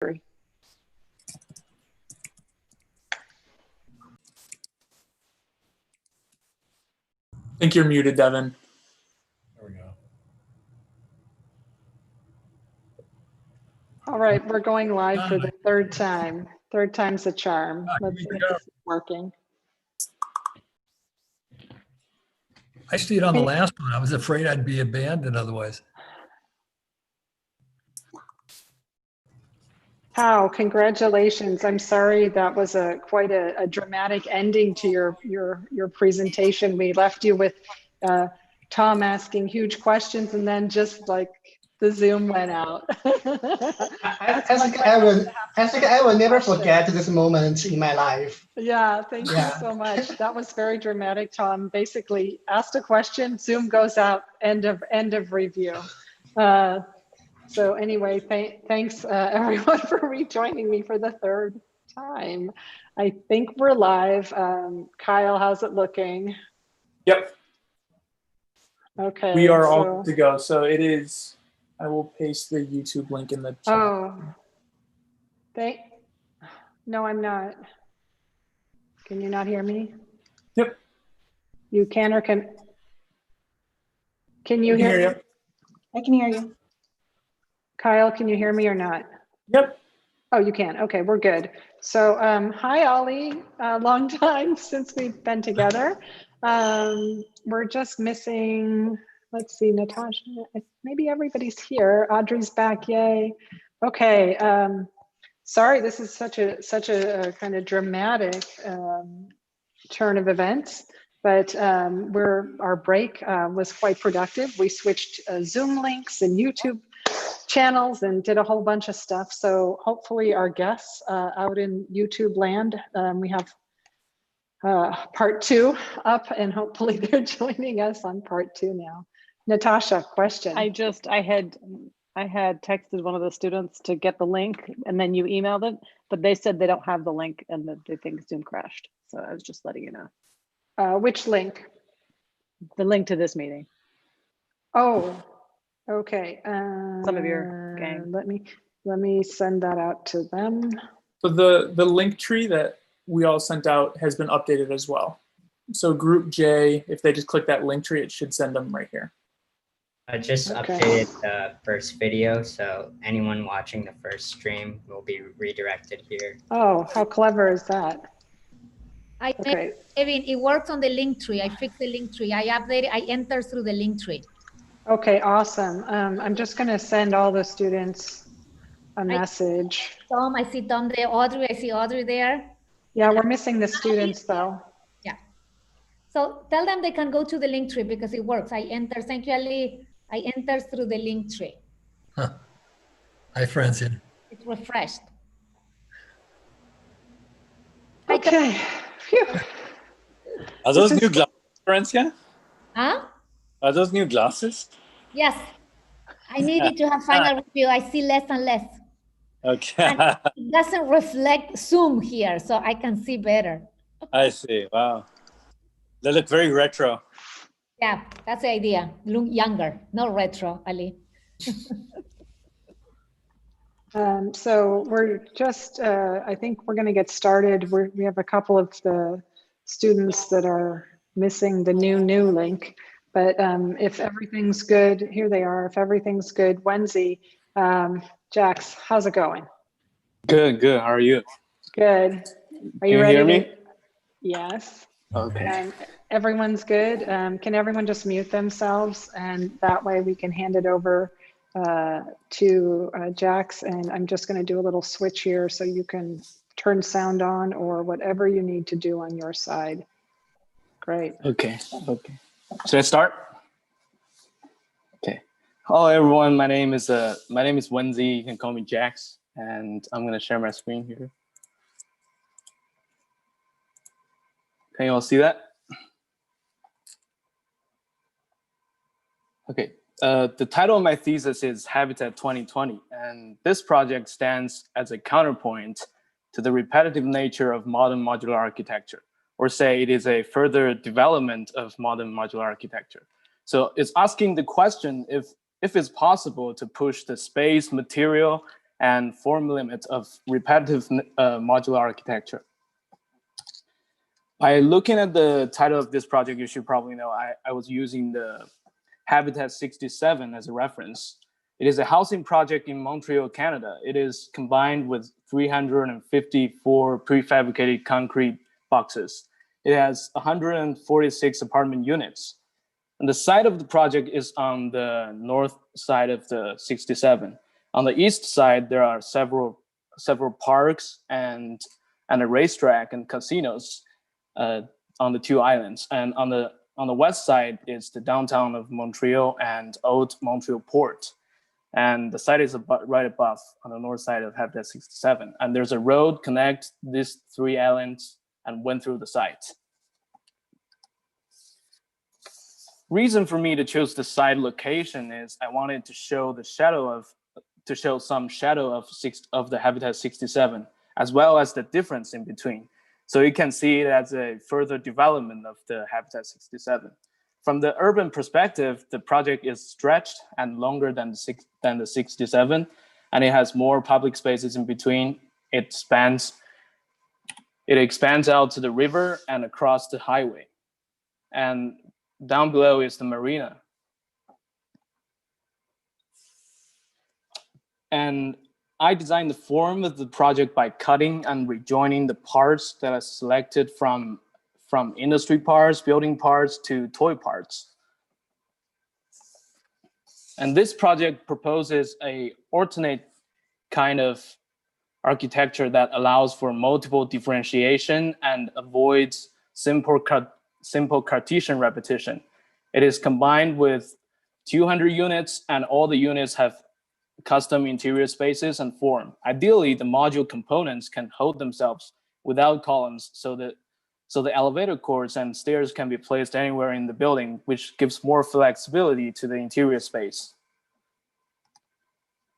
I think you're muted, Devyn. There we go. All right, we're going live for the third time. Third time's the charm. Let's see if this is working. I stayed on the last one. I was afraid I'd be abandoned otherwise. How, congratulations. I'm sorry that was quite a dramatic ending to your presentation. We left you with Thom asking huge questions and then just like the Zoom went out. I think I will never forget this moment in my life. Yeah, thank you so much. That was very dramatic, Thom. Basically, asked a question, Zoom goes out, end of review. So anyway, thanks everyone for rejoining me for the third time. I think we're live. Kyle, how's it looking? Yep. Okay. We are all good to go. So it is, I will paste the YouTube link in the chat. Oh, no, I'm not. Can you not hear me? Yep. You can or can you hear you? I can hear you. Kyle, can you hear me or not? Yep. Oh, you can. Okay, we're good. So hi, Ollie. Long time since we've been together. We're just missing, let's see, Natasha. Maybe everybody's here. Audrey's back, yay. Okay, sorry, this is such a kind of dramatic turn of events, but our break was quite productive. We switched Zoom links and YouTube channels and did a whole bunch of stuff. So hopefully our guests out in YouTube land, we have part 2 up and hopefully they're joining us on part 2 now. Natasha, question. I had texted one of the students to get the link and then you emailed it, but they said they don't have the link and that they think Zoom crashed. So I was just letting you know. Which link? The link to this meeting. Oh, okay. Some of your gang. Let me send that out to them. So the link tree that we all sent out has been updated as well. So group J, if they just click that link tree, it should send them right here. I just updated the first video, so anyone watching the first stream will be redirected here. Oh, how clever is that? Devyn, it works on the link tree. I fixed the link tree. I updated, I entered through the link tree. Okay, awesome. I'm just going to send all the students a message. Thom, I see Thom there. Audrey, I see Audrey there. Yeah, we're missing the students though. Yeah. So tell them they can go to the link tree because it works. I entered, thank you, Ali. I entered through the link tree. Huh. Hi, Francine. It's refreshed. Okay. Phew. Are those new glasses, Francia? Huh? Are those new glasses? Yes. I needed to have final review. I see less and less. Okay. And it doesn't reflect Zoom here, so I can see better. I see. Wow. They look very retro. Yeah, that's the idea. Look younger, not retro, Ali. So we're just, I think we're going to get started. We have a couple of the students that are missing the new link, but if everything's good, here they are. If everything's good, WENZHI, Jax, how's it going? Good, good. How are you? Good. Are you Can ready? you hear me? Yes. Okay. Everyone's good. Can everyone just mute themselves? And that way we can hand it over to Jax. And I'm just going to do a little switch here so you can turn sound on or whatever you need to do on your side. Great. Okay. Okay. Should I start? Okay. Hello, everyone. My name is WENZHI. You can call me Jax, and I'm going to share my screen here. Can you all see that? Okay. The title of my thesis is Habitat 2020, and this project stands as a counterpoint to the repetitive nature of modern modular architecture, or say it is a further development of modern modular architecture. So it's asking the question if it's possible to push the space, material, and form limit of repetitive modular architecture. By looking at the title of this project, you should probably know I was using the Habitat 67 as a reference. It is a housing project in Montreal, Canada. It is combined with 354 prefabricated concrete boxes. It has 146 apartment units. And the site of the project is on the north side of the 67. On the east side, there are several parks and a racetrack and casinos on the two islands. And on the west side is the downtown of Montreal and Old Montreal Port. And the site is right above on the north side of Habitat 67. And there's a road connect these three islands and went through the site. Reason for me to choose the site location is I wanted to show the shadow some shadow of the Habitat 67, as well as the difference in between. So you can see it as a further development of the Habitat 67. From the urban perspective, the project is stretched and longer than the 67, and it has more public spaces in between. It expands out to the river and across the highway. And down below is the marina. And I designed the form of the project by cutting and rejoining the parts that are selected from industry parts, building parts, to toy parts. And this project proposes a alternate kind of architecture that allows for multiple differentiation and avoids simple Cartesian repetition. It is combined with 200 units, and all the units have custom interior spaces and form. Ideally, the module components can hold themselves without columns, so the elevator cords and stairs can be placed anywhere in the building, which gives more flexibility to the interior space.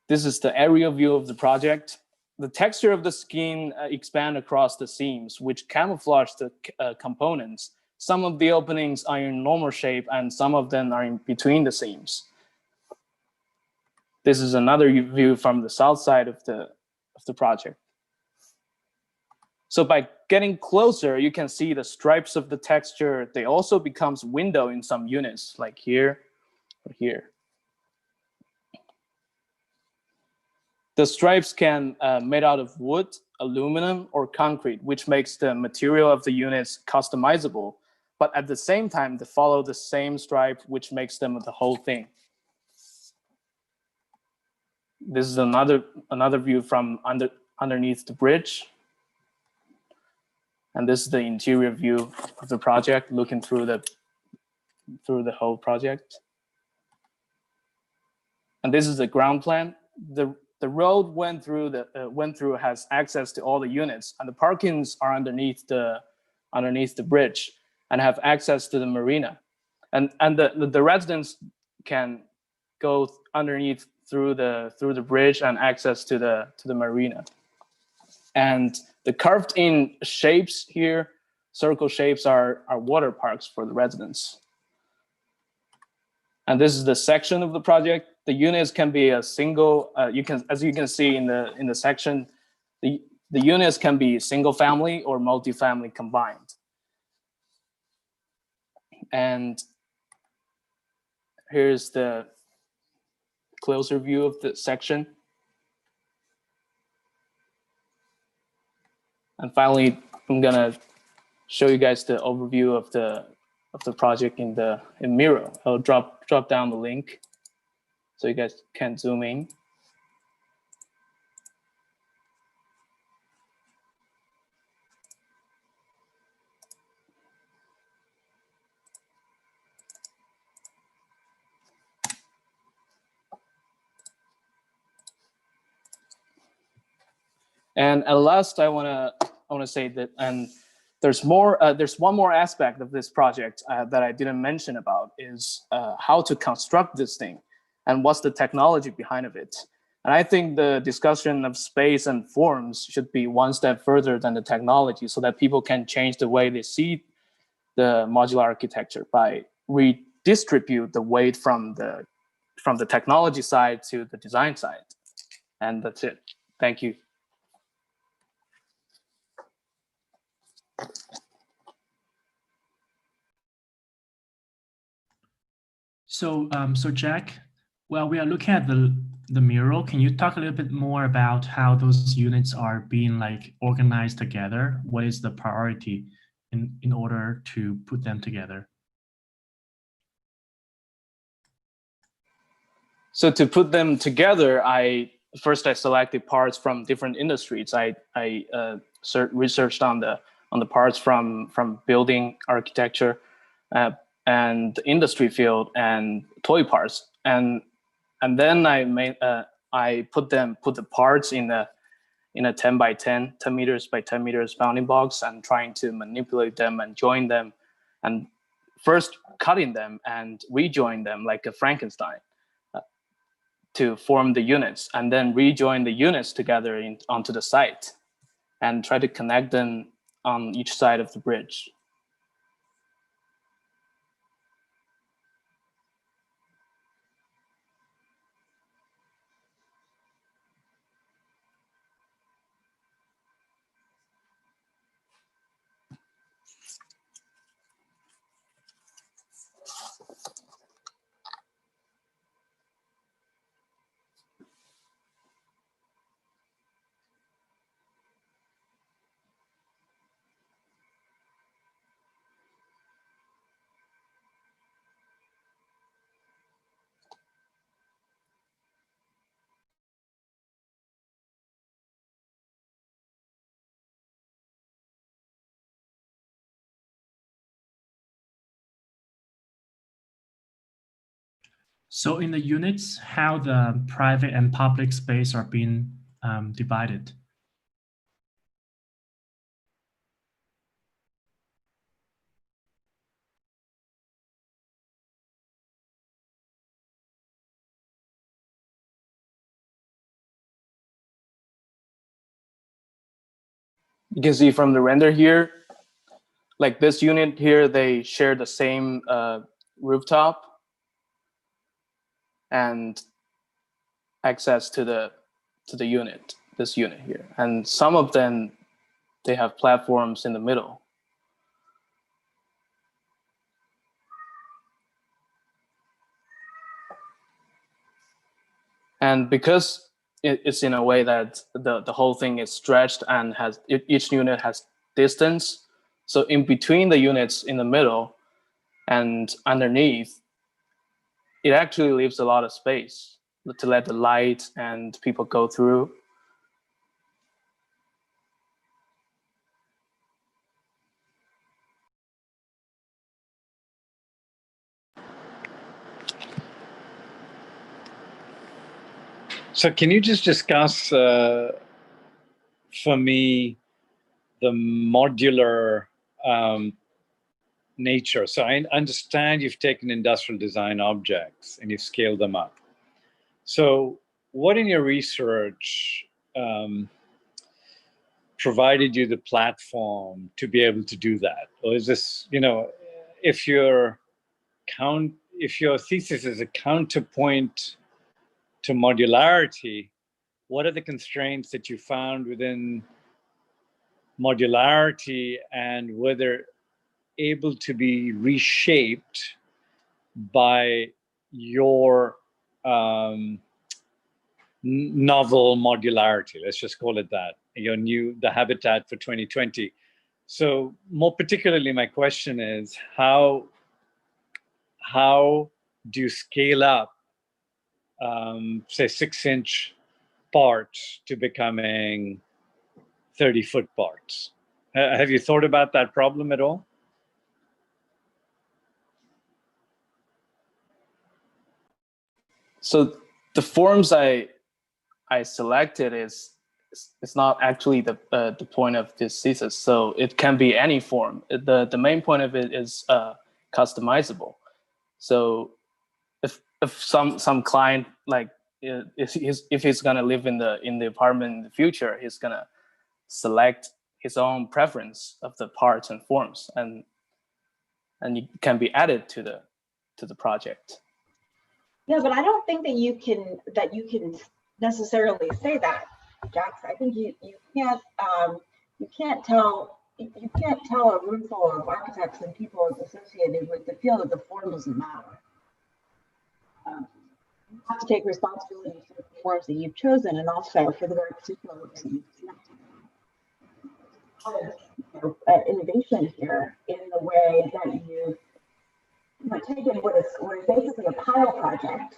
This is the aerial view of the project. The texture of the skin expand across the seams, which camouflage the components. Some of the openings are in normal shape, and some of them are in between the seams. This is another view from the south side of the project. So by getting closer, you can see the stripes of the texture. They also becomes window in some units, like here or here. The stripes can made out of wood, aluminum, or concrete, which makes the material of the units customizable. But at the same time, they follow the same stripe, which makes them the whole thing. This is another view from underneath the bridge. And this is the interior view of the project, looking through the whole project. And this is the ground plan. The road went through has access to all the units, and the parkings are underneath the bridge and have access to the marina. And the residents can go underneath through the bridge and access to the marina. And the carved in shapes here, circle shapes, are water parks for the residents. And this is the section of the project. The units can be a single, as you can see in the section, the units can be single family or multi-family combined. And here's the closer view of the section. And finally, I'm gonna show you guys the overview of the project in Miro. I'll drop down the link so you guys can zoom in. And at last, I wanna say that, and there's one more aspect of this project that I didn't mention about, is how to construct this thing and what's the technology behind of it. And I think the discussion of space and forms should be one step further than the technology, so that people can change the way they see the modular architecture by redistribute the weight from the technology side to the design side. And that's it. Thank you. So, so Jack, well, we are looking at the mural. Can you talk a little bit more about how those units are being like organized together? What is the priority in order to put them together? So to put them together, first I selected parts from different industries. I researched on the parts from building architecture and the industry field and toy parts, and then I put the parts in a 10 by 10 meters by 10 meters bounding box, and trying to manipulate them and join them, and first cutting them and rejoin them like a Frankenstein to form the units, and then rejoin the units together onto the site and try to connect them on each side of the bridge. So in the units, how the private and public space are being divided? You can see from the render here, like this unit here, they share the same rooftop and access to the unit, this unit here. And some of them, they have platforms in the middle. And because it's in a way that the whole thing is stretched and each unit has distance, so in between the units in the middle and underneath, it actually leaves a lot of space to let the light and people go through. So can you just discuss for me the modular nature? So I understand you've taken industrial design objects and you've scaled them up. So what in your research provided you the platform to be able to do that? Or is this, you know, if your thesis is a counterpoint to modularity, what are the constraints that you found within modularity, and were they able to be reshaped by your novel modularity? Let's just call it that, the habitat for 2020. So more particularly, my question is, how do you scale up, say 6-inch parts to becoming 30-foot parts? Have you thought about that problem at all? So the forms I selected it's not actually the point of this thesis. So it can be any form. The main point of it is customizable. So if some client, like if he's gonna live in the apartment in the future, he's gonna select his own preference of the parts and forms, and it can be added to the project. Yeah, but I don't think that you can necessarily say that, Jax, I think you can't tell a room full of architects and people associated with the field that the form doesn't matter. You have to take responsibility for the forms that you've chosen and also for the very particular way that you've selected. Innovation here in the way that you've taken what is basically a pilot project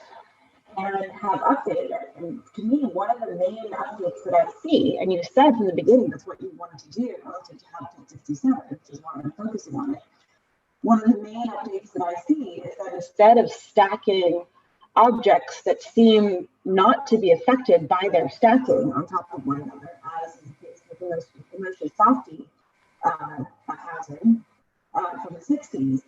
and have updated it. And to me, one of the main updates that I see, and you said from the beginning that's what you wanted to do relative to Habitat 67, which is why I'm focusing on it. One of the main updates that I see is that instead of stacking objects that seem not to be affected by their stacking on top of one another, as is the case with the mostly softy housing from the 60s,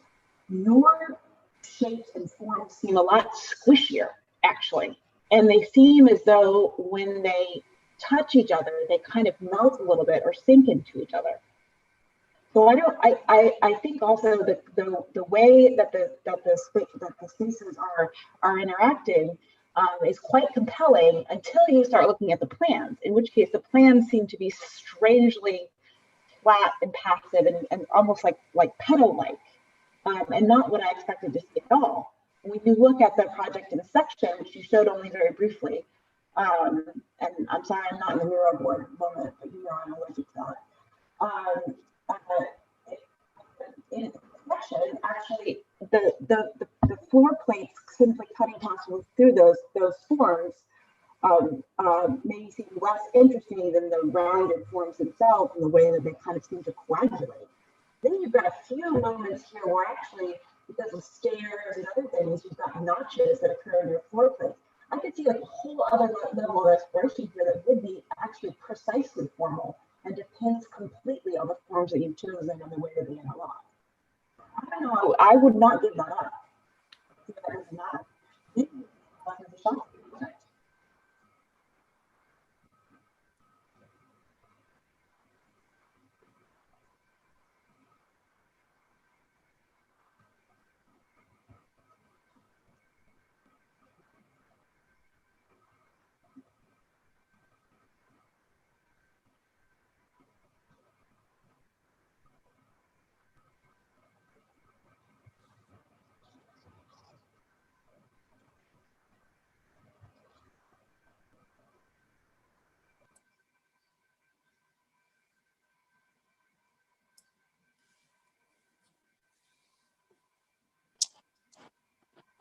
your shapes and forms seem a lot squishier, actually. And they seem as though when they touch each other, they kind of melt a little bit or sink into each other. So I think also that the way that the spaces are interacting is quite compelling until you start looking at the plans, in which case the plans seem to be strangely flat and passive and almost like petal-like, and not what I expected to see at all. When you look at the project in a section, which you showed only very briefly, and I'm sorry I'm not in the Miro board moment, but you know I'm allergic to that. In the section, actually, the floor plates simply cutting possibly through those forms maybe seem less interesting than the rounded forms themselves and the way that they kind of seem to coagulate. Then you've got a few moments here where actually, because of stairs and other things, you've got notches that occur in your floor plates. I could see like a whole other level of exploration here that would be actually precisely formal and depends completely on the forms that you've chosen and the way that they interlock. I don't know, I would not give that up. That does not.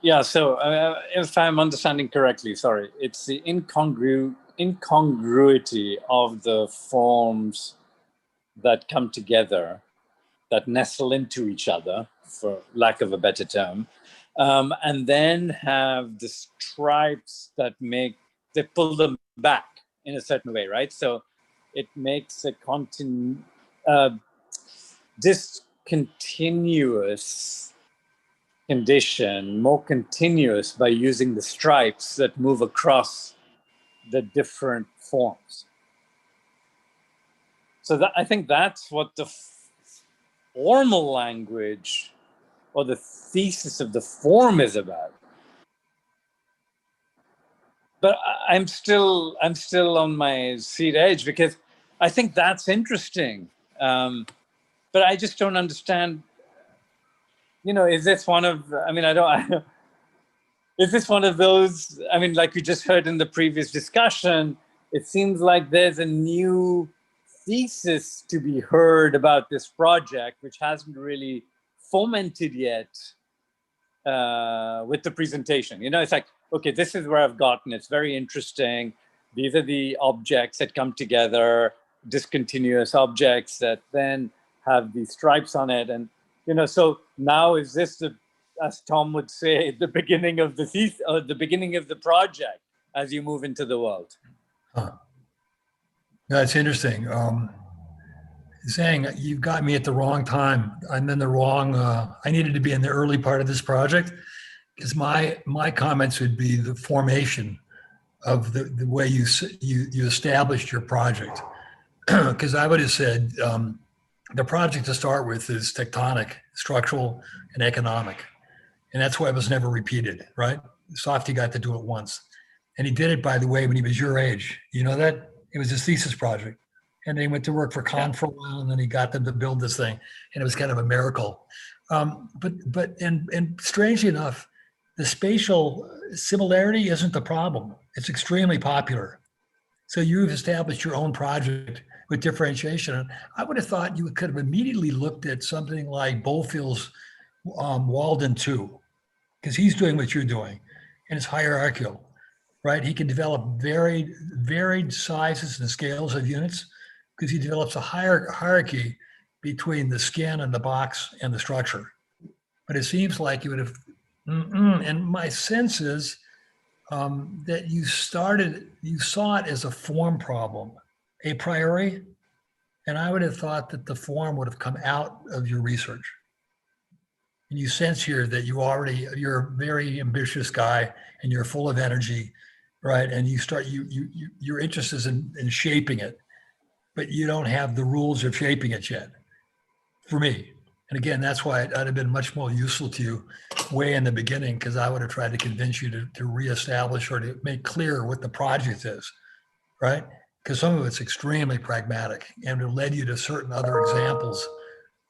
Yeah, so if I'm understanding correctly, sorry, it's the incongruity of the forms that come together, that nestle into each other, for lack of a better term, and then have the stripes that they pull them back in a certain way, right? So it makes a discontinuous condition more continuous by using the stripes that move across the different forms. So I think that's what the formal language or the thesis of the form is about. But I'm still on my seat edge because I think that's interesting. But I just don't understand. You know, is this one of? I mean, is this one of those? I mean, like we just heard in the previous discussion, it seems like there's a new thesis to be heard about this project, which hasn't really fomented yet with the presentation. You know, it's like, okay, this is where I've gotten. It's very interesting. These are the objects that come together, discontinuous objects that then have these stripes on it. And, you know, so now is this, as Thom would say, the beginning of the thesis, or the beginning of the project as you move into the world? That's interesting. Zheng, you've got me at the wrong time. I'm in the wrong, I needed to be in the early part of this project because my comments would be the formation of the way you established your project. Because I would have said the project to start with is tectonic, structural, and economic. And that's why it was never repeated, right? Softy got to do it once. And he did it, by the way, when he was your age. You know that? It was his thesis project. And then he went to work for Khan for a while, and then he got them to build this thing. And it was kind of a miracle. And strangely enough, the spatial similarity isn't the problem. It's extremely popular. So you've established your own project with differentiation. And I would have thought you could have immediately looked at something like Bofield's Walden 2, because he's doing what you're doing, and it's hierarchical, right? He can develop varied sizes and scales of units, because he develops a hierarchy between the skin and the box and the structure. But it seems like you would have, and my sense is that you saw it as a form problem, a priori, and I would have thought that the form would have come out of your research. And you sense here that you're a very ambitious guy and you're full of energy, right? And your interest is in shaping it, but you don't have the rules of shaping it yet, for me. And again, that's why I'd have been much more useful to you way in the beginning, because I would have tried to convince you to reestablish or to make clear what the project is, right? Because some of it's extremely pragmatic, and it led you to certain other examples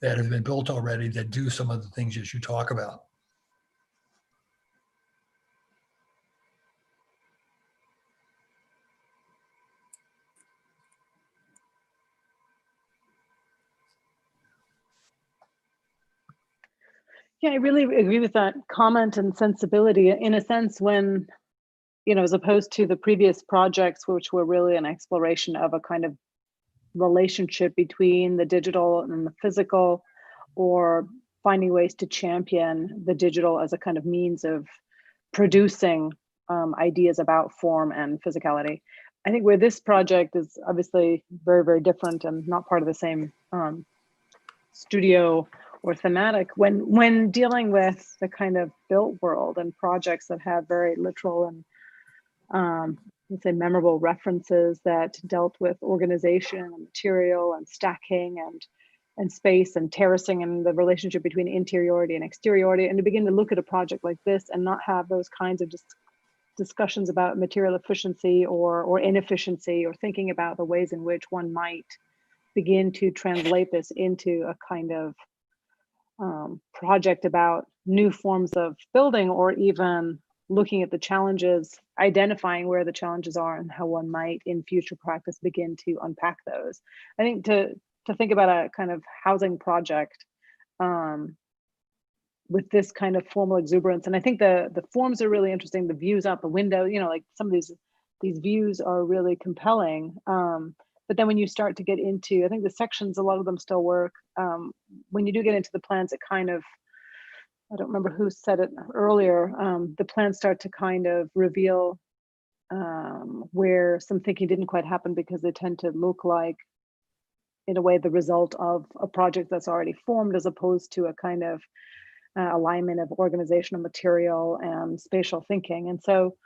that have been built already that do some of the things that you talk about. Yeah, I really agree with that comment and sensibility. In a sense, when, as opposed to the previous projects, which were really an exploration of a kind of relationship between the digital and the physical, or finding ways to champion the digital as a kind of means of producing ideas about form and physicality. I think where this project is obviously very, very different and not part of the same studio or thematic, when dealing with the kind of built world and projects that have very literal and let's say memorable references that dealt with organization and material and stacking and space and terracing and the relationship between interiority and exteriority, and to begin to look at a project like this and not have those kinds of discussions about material efficiency or inefficiency, or thinking about the ways in which one might begin to translate this into a kind of project about new forms of building, or even looking at the challenges, identifying where the challenges are and how one might in future practice begin to unpack those. I think to think about a kind of housing project with this kind of formal exuberance. And I think the forms are really interesting. The views out the window, like some of these views are really compelling. But then when you start to get into, I think the sections, a lot of them still work. When you do get into the plans, it kind of, I don't remember who said it earlier, the plans start to kind of reveal where some thinking didn't quite happen, because they tend to look like, in a way, the result of a project that's already formed, as opposed to a kind of alignment of organizational material and spatial thinking. And so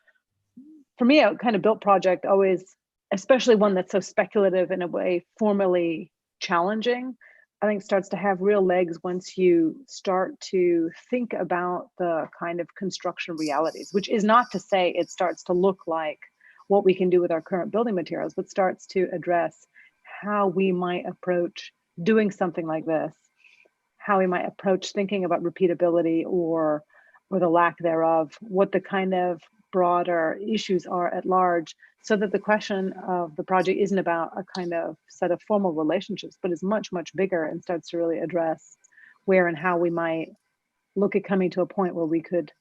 for me, a kind of built project always, especially one that's so speculative, in a way formally challenging, I think starts to have real legs once you start to think about the kind of construction realities, which is not to say it starts to look like what we can do with our current building materials, but starts to address how we might approach doing something like this, how we might approach thinking about repeatability or the lack thereof, what the kind of broader issues are at large, so that the question of the project isn't about a kind of set of formal relationships, but is much, much bigger, and starts to really address where and how we might look at coming to a point where we could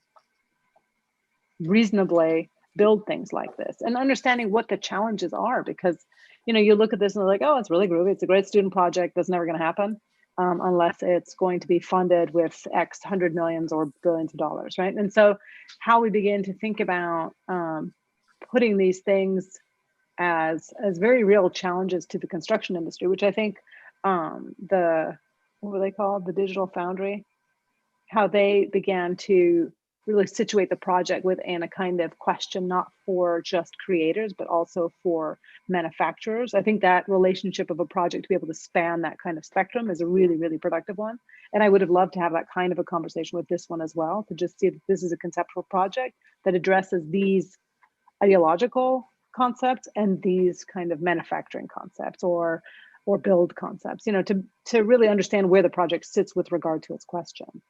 reasonably build things like this, and understanding what the challenges are. Because, you look at this and they're like, oh, it's really groovy. It's a great student project. That's never going to happen unless it's going to be funded with X hundred millions or billions of dollars, right? And so how we begin to think about putting these things as very real challenges to the construction industry, which I think what were they called? The Digital Foundry, how they began to really situate the project within a kind of question, not for just creators, but also for manufacturers. I think that relationship of a project to be able to span that kind of spectrum is a really, really productive one. And I would have loved to have that kind of a conversation with this one as well, to just see that this is a conceptual project that addresses these ideological concepts and these kind of manufacturing concepts or build concepts, you know, to really understand where the project sits with regard to its question.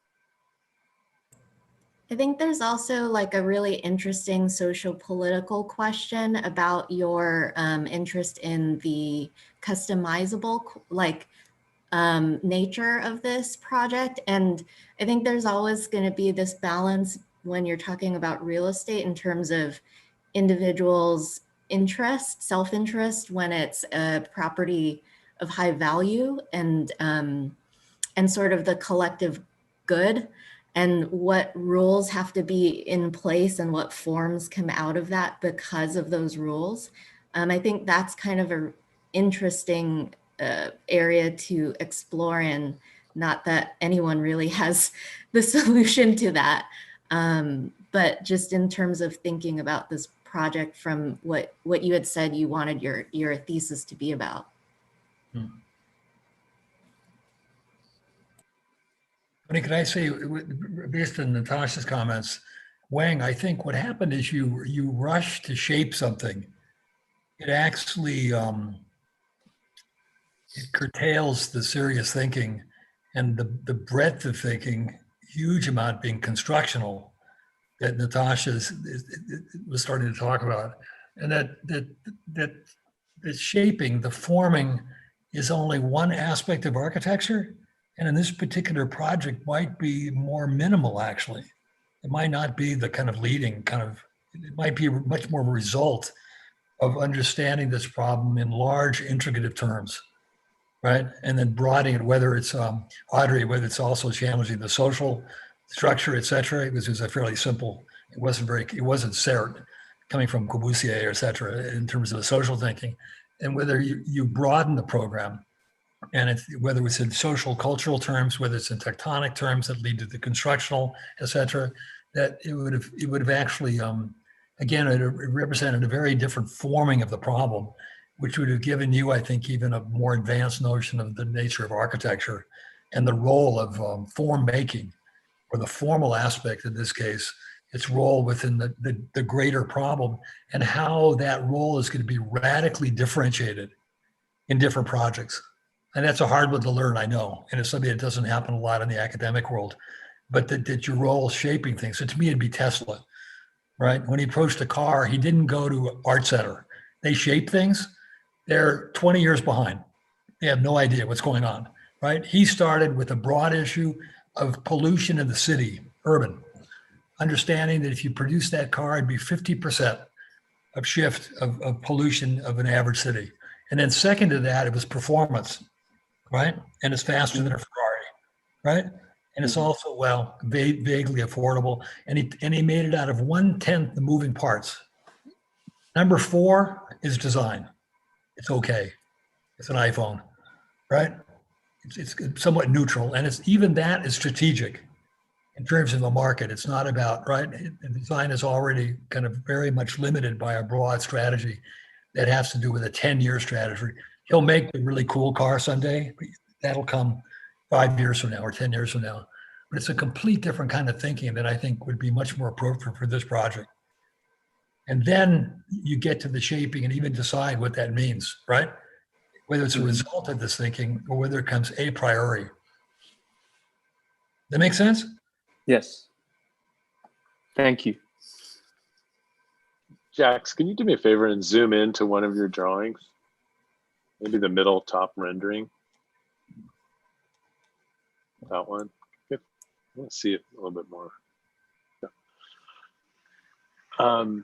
I think there's also like a really interesting social political question about your interest in the customizable nature of this project. And I think there's always going to be this balance when you're talking about real estate in terms of individuals' interest, self-interest, when it's a property of high value and sort of the collective good, and what rules have to be in place and what forms come out of that because of those rules. I think that's kind of an interesting area to explore, and not that anyone really has the solution to that. But just in terms of thinking about this project from what you had said you wanted your thesis to be about. Can I say, based on Natasha's comments, Wang, I think what happened is you rush to shape something. It actually it curtails the serious thinking and the breadth of thinking, huge amount being constructional, that Natasha was starting to talk about, and that the shaping, the forming, is only one aspect of architecture. And in this particular project might be more minimal, actually. It might not be the kind of leading kind of, it might be much more of a result of understanding this problem in large integrative terms, right? And then broadening it, whether it's Audrey, whether it's also challenging the social structure, et cetera. It was a fairly simple, it wasn't Serre coming from Corbusier, et cetera, in terms of the social thinking. And whether you broaden the program, and whether it's in social, cultural terms, whether it's in tectonic terms that lead to the constructional, et cetera, that it would have actually, again, it represented a very different forming of the problem, which would have given you, I think, even a more advanced notion of the nature of architecture and the role of form making, or the formal aspect in this case, its role within the greater problem, and how that role is going to be radically differentiated in different projects. And that's a hard one to learn, I know. And it's something that doesn't happen a lot in the academic world, but that your role is shaping things. So to me, it'd be Tesla, right? When he approached a car, he didn't go to Art Center. They shape things. They're 20 years behind. They have no idea what's going on, right? He started with a broad issue of pollution in the city, urban, understanding that if you produce that car, it'd be 50% of shift of pollution of an average city. And then second to that, it was performance. Right? And it's faster than a Ferrari, right? And it's also, well, vaguely affordable. And he made it out of 1/10 the moving parts. Number 4 is design. It's okay. It's an iPhone, right? It's somewhat neutral. And it's even that is strategic in terms of the market. It's not about, right? Design is already kind of very much limited by a broad strategy that has to do with a 10-year strategy. He'll make a really cool car someday. That'll come 5 years from now or 10 years from now. But it's a complete different kind of thinking that I think would be much more appropriate for this project. And then you get to the shaping and even decide what that means, right? Whether it's a result of this thinking or whether it comes a priori. That make sense? Yes. Thank you. Jax, can you do me a favor and zoom into one of your drawings? Maybe the middle top rendering. That one. I want to see it a little bit more. Yeah.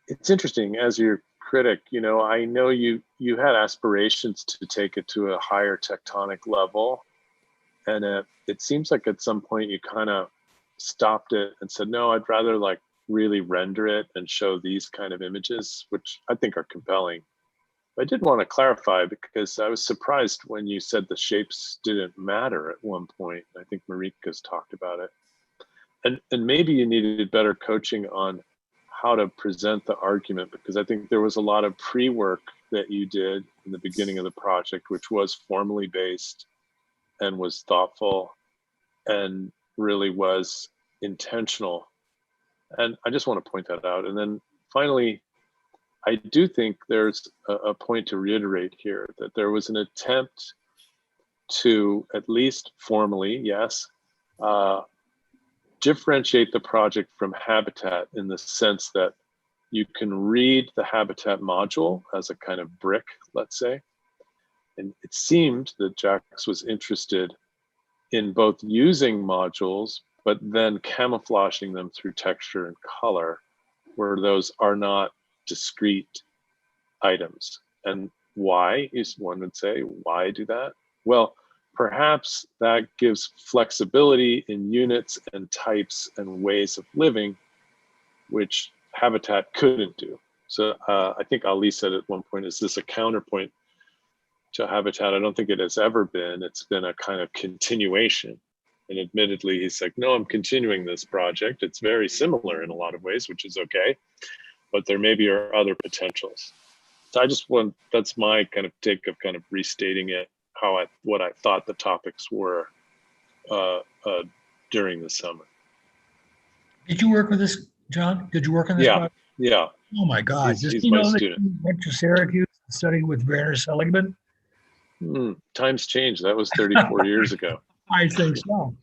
It's interesting, as your critic, you know, I know you had aspirations to take it to a higher tectonic level. And it seems like at some point you kind of stopped it and said, no, I'd rather like really render it and show these kind of images, which I think are compelling. I did want to clarify because I was surprised when you said the shapes didn't matter at one point. I think Marika's talked about it. And maybe you needed better coaching on how to present the argument, because I think there was a lot of pre-work that you did in the beginning of the project, which was formally based and was thoughtful and really was intentional. And I just want to point that out. And then finally, I do think there's a point to reiterate here, that there was an attempt to, at least formally, yes, differentiate the project from Habitat in the sense that you can read the Habitat module as a kind of brick, let's say. And it seemed that Jax was interested in both using modules, but then camouflaging them through texture and color, where those are not discrete items. And why, is one would say, why do that? Well, perhaps that gives flexibility in units and types and ways of living, which Habitat couldn't do. So I think Ali said at one point, is this a counterpoint to Habitat? I don't think it has ever been. It's been a kind of continuation. And admittedly, he's like, no, I'm continuing this project. It's very similar in a lot of ways, which is okay, but there maybe are other potentials. So I just want, that's my kind of take of kind of restating it, what I thought the topics were during the summer. Did you work with this, John? Did you work on this project? Yeah. Oh my God. He's my student. You went to Syracuse and studied with Werner Seligman? Times changed. That was 34 years ago. I think so.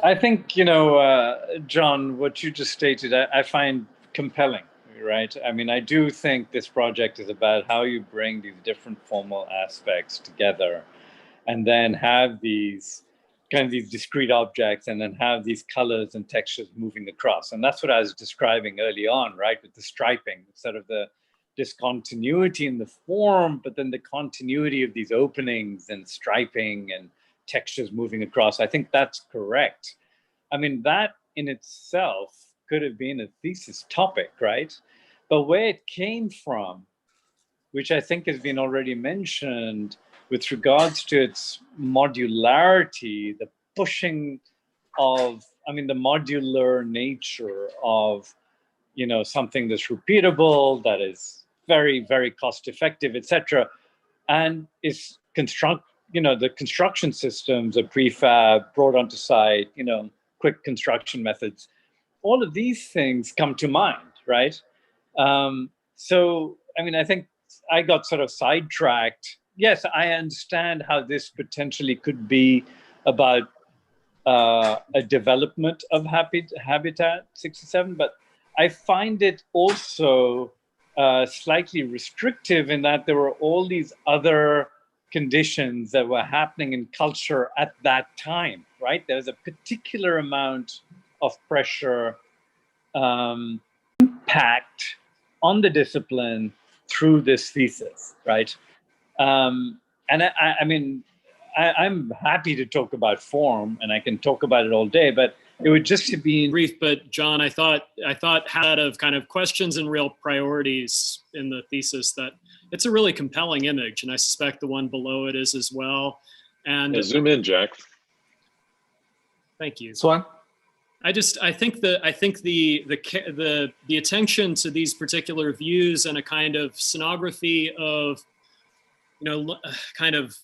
I think, John, what you just stated, I find compelling, right? I mean, I do think this project is about how you bring these different formal aspects together and then have these kind of these discrete objects and then have these colors and textures moving across. And that's what I was describing early on, right? With the striping, sort of the discontinuity in the form, but then the continuity of these openings and striping and textures moving across. I think that's correct. I mean, that in itself could have been a thesis topic, right? But where it came from, which I think has been already mentioned with regards to its modularity, the pushing of, I mean, the modular nature of, something that's repeatable, that is very, very cost effective, etc. And is the construction systems, a prefab, brought onto site, quick construction methods, all of these things come to mind, right? So, I mean, I think I got sort of sidetracked. Yes, I understand how this potentially could be about a development of Habitat 67, but I find it also slightly restrictive in that there were all these other conditions that were happening in culture at that time, right? There's a particular amount of pressure impact on the discipline through this thesis, right? And I mean, I'm happy to talk about form, and I can talk about it all day, but it would just be brief. But John, I thought had of kind of questions and real priorities in the thesis, that it's a really compelling image, and I suspect the one below it is as well. And zoom in, Jack. Thank you. Swan. I think the attention to these particular views and a kind of scenography of, kind of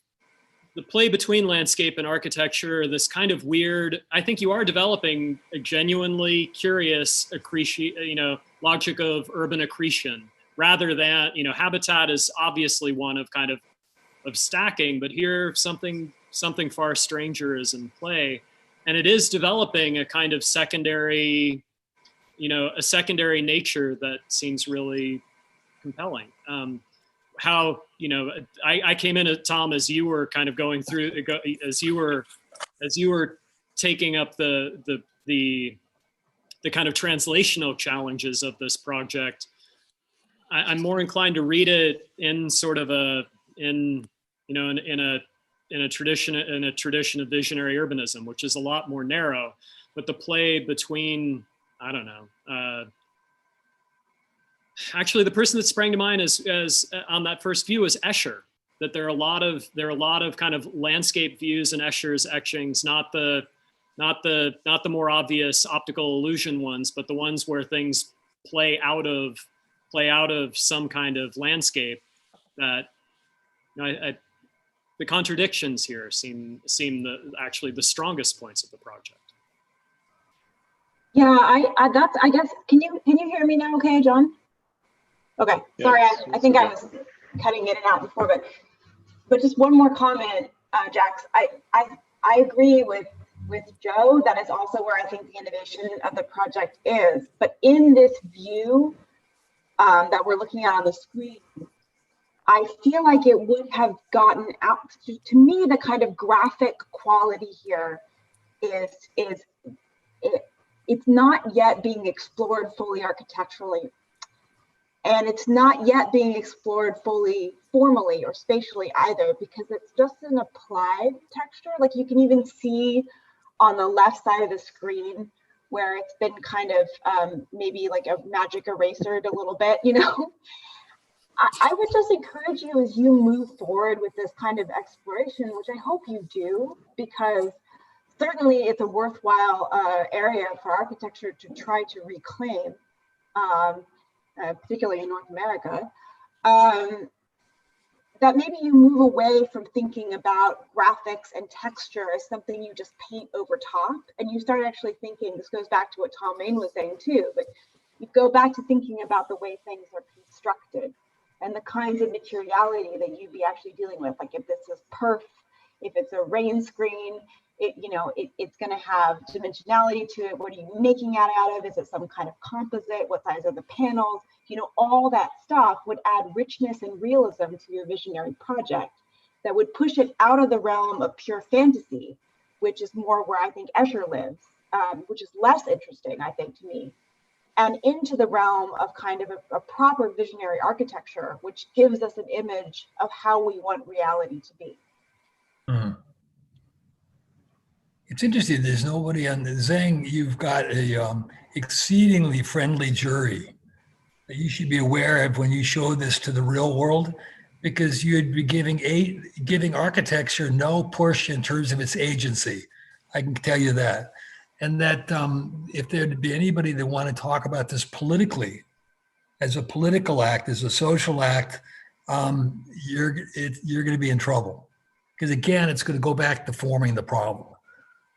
the play between landscape and architecture, this kind of weird, I think you are developing a genuinely curious logic of urban accretion, rather than, Habitat is obviously one of kind of stacking, but here something far stranger is in play. And it is developing a kind of secondary, a secondary nature that seems really compelling. I came in at Thom as you were kind of going through, as you were taking up the kind of translational challenges of this project. I'm more inclined to read it in sort of in a tradition of visionary urbanism, which is a lot more narrow. But the play between, I don't know. Actually, the person that sprang to mind as on that first view is Escher. That there are a lot of kind of landscape views in Escher's etchings, not the more obvious optical illusion ones, but the ones where things play out of some kind of landscape. That the contradictions here seem actually the strongest points of the project. Yeah, I guess, can you hear me now okay, John? Okay, sorry, I think I was cutting in and out before, but just one more comment, Jax. I agree with Joe. That is also where I think the innovation of the project is. But in this view that we're looking at on the screen, I feel like it would have gotten out. To me, the kind of graphic quality here is it's not yet being explored fully architecturally. And it's not yet being explored fully formally or spatially either, because it's just an applied texture. Like you can even see on the left side of the screen where it's been kind of maybe like a magic erasered a little bit, you know. I would just encourage you as you move forward with this kind of exploration, which I hope you do, because certainly it's a worthwhile area for architecture to try to reclaim. Particularly in North America, that maybe you move away from thinking about graphics and texture as something you just paint over top, and you start actually thinking, this goes back to what Mayne was saying too, but you go back to thinking about the way things are constructed and the kinds of materiality that you'd be actually dealing with. Like if this is perf, if it's a rain screen, it's going to have dimensionality to it. What are you making it out of? Is it some kind of composite? What size are the panels? All that stuff would add richness and realism to your visionary project that would push it out of the realm of pure fantasy, which is more where I think Escher lives, which is less interesting, I think, to me, and into the realm of kind of a proper visionary architecture, which gives us an image of how we want reality to be. It's interesting, there's nobody on the Zheng. You've got a exceedingly friendly jury that you should be aware of when you show this to the real world, because you'd be giving architecture no push in terms of its agency. I can tell you that. And that if there'd be anybody that want to talk about this politically, as a political act, as a social act, you're going to be in trouble. Because again, it's going to go back to forming the problem.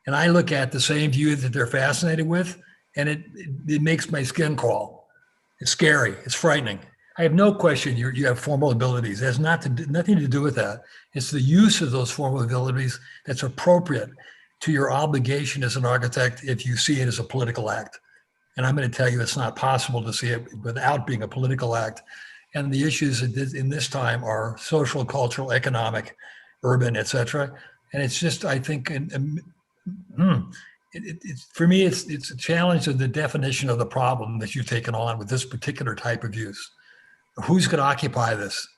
And I look at the same view that they're fascinated with, and it makes my skin crawl. It's scary. It's frightening. I have no question you have formal abilities. It has nothing to do with that. It's the use of those formal abilities that's appropriate to your obligation as an architect if you see it as a political act. And I'm going to tell you it's not possible to see it without being a political act. And the issues in this time are social, cultural, economic, urban, et cetera. And it's just, I think, for me, it's a challenge of the definition of the problem that you've taken on with this particular type of use. Who's going to occupy this?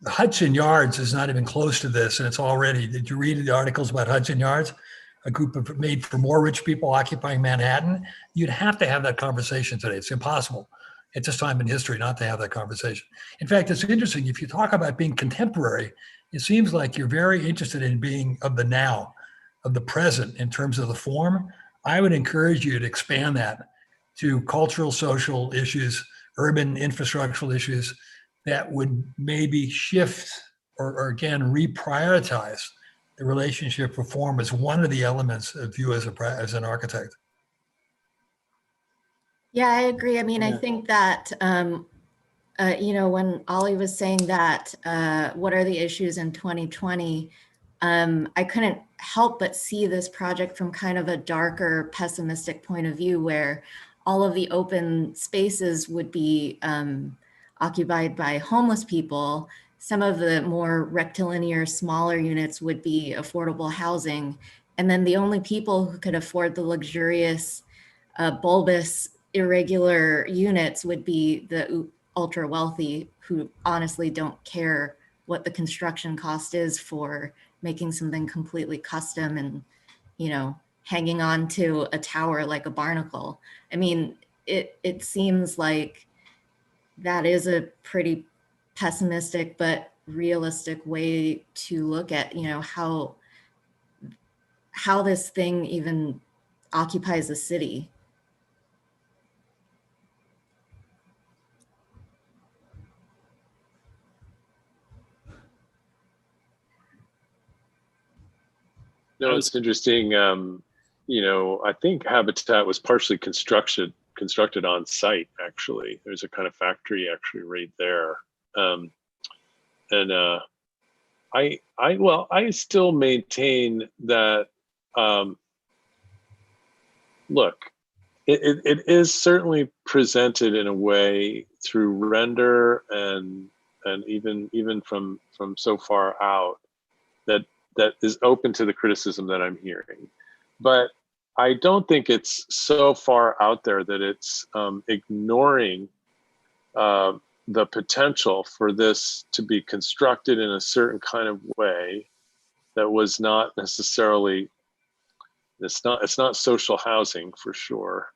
Hudson Yards is not even close to this, and it's already, did you read the articles about Hudson Yards? A group of made for more rich people occupying Manhattan? You'd have to have that conversation today. It's impossible at this time in history not to have that conversation. In fact, it's interesting, if you talk about being contemporary, it seems like you're very interested in being of the now, of the present in terms of the form. I would encourage you to expand that to cultural, social issues, urban infrastructural issues that would maybe shift or again, reprioritize the relationship for form as one of the elements of you as an architect. Yeah, I agree. I mean, I think that, when Ollie was saying that, what are the issues in 2020? I couldn't help but see this project from kind of a darker, pessimistic point of view where all of the open spaces would be occupied by homeless people. Some of the more rectilinear, smaller units would be affordable housing. And then the only people who could afford the luxurious, bulbous, irregular units would be the ultra wealthy who honestly don't care what the construction cost is for making something completely custom and, hanging on to a tower like a barnacle. I mean, it seems like that is a pretty pessimistic but realistic way to look at, how this thing even occupies a city. No, it's interesting. You know, I think Habitat was partially constructed on site. Actually, there's a kind of factory actually right there. I still maintain that. Look, it is certainly presented in a way through render and even from so far out that is open to the criticism that I'm hearing. But I don't think it's so far out there that it's ignoring the potential for this to be constructed in a certain kind of way that was not necessarily, it's not social housing for sure,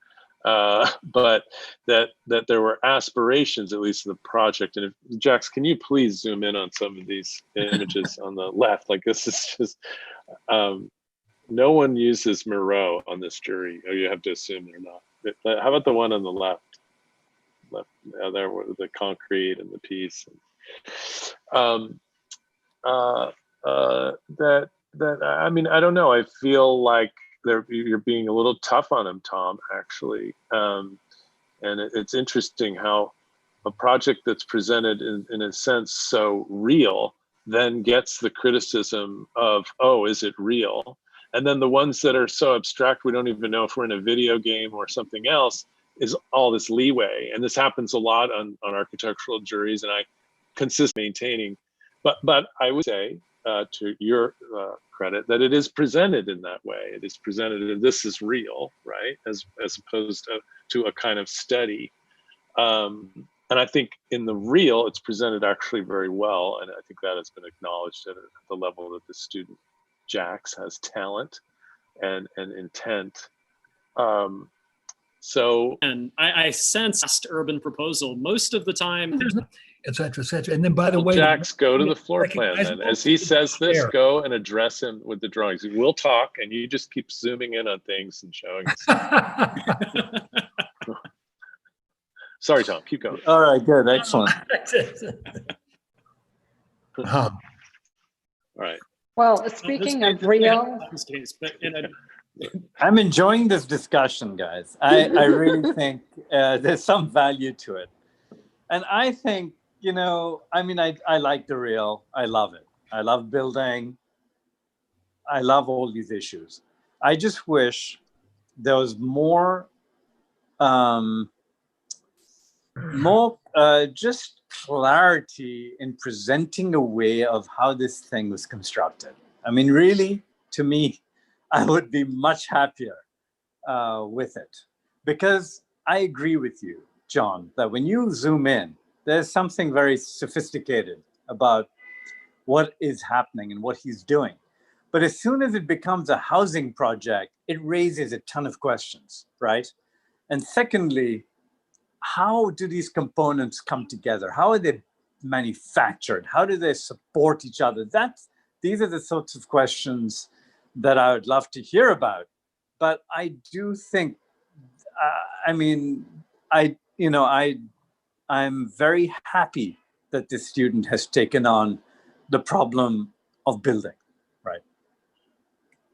but that there were aspirations, at least in the project. And if, Jax, can you please zoom in on some of these images on the left? Like, this is just, no one uses Moreau on this jury. Oh, you have to assume they're not. But how about the one on the left? There with the concrete and the piece. I mean, I don't know. I feel like you're being a little tough on him, Thom, actually. And it's interesting how a project that's presented in a sense so real then gets the criticism of, oh, is it real? And then the ones that are so abstract, we don't even know if we're in a video game or something else, is all this leeway. And this happens a lot on architectural juries, and I consist maintaining. But I would say, to your credit, that it is presented in that way. It is presented as this is real, right? As opposed to a kind of study. And I think in the real, it's presented actually very well. And I think that has been acknowledged at the level that the student, Jax, has talent and intent. And I sense urban proposal most of the time. Et cetera, et cetera. And then, by the way, Jax, go to the floor plan then. As he says this, go and address him with the drawings. We'll talk, and you just keep zooming in on things and showing us. Sorry, Thom, keep going. All right, good, excellent. All right. Well, speaking of real, I'm enjoying this discussion, guys. I really think there's some value to it. And I think, you know, I mean, I like the real. I love it. I love building. I love all these issues. I just wish there was more, just clarity in presenting a way of how this thing was constructed. I mean, really, to me, I would be much happier with it, because I agree with you, John, that when you zoom in, there's something very sophisticated about what is happening and what he's doing. But as soon as it becomes a housing project, it raises a ton of questions, right? And secondly, how do these components come together? How are they manufactured? How do they support each other? These are the sorts of questions that I would love to hear about. But I do think, I mean, I'm very happy that this student has taken on the problem of building, right?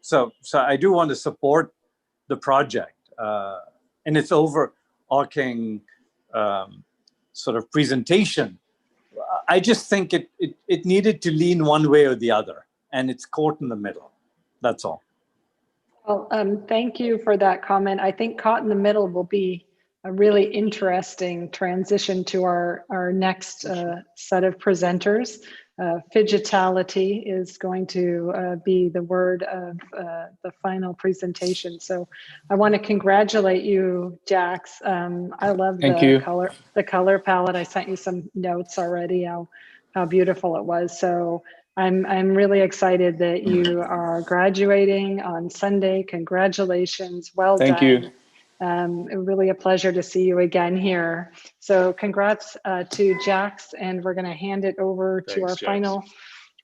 So I do want to support the project and its overarching sort of presentation. I just think it needed to lean one way or the other, and it's caught in the middle. That's all. Well, thank you for that comment. I think caught in the middle will be a really interesting transition to our next set of presenters. Fidgetality is going to be the word of the final presentation. So I want to congratulate you, Jax. I love the color palette. I sent you some notes already, how beautiful it was. So I'm really excited that you are graduating on Sunday. Congratulations. Well done. Thank you. Really a pleasure to see you again here. So congrats to Jax, and we're going to hand it over to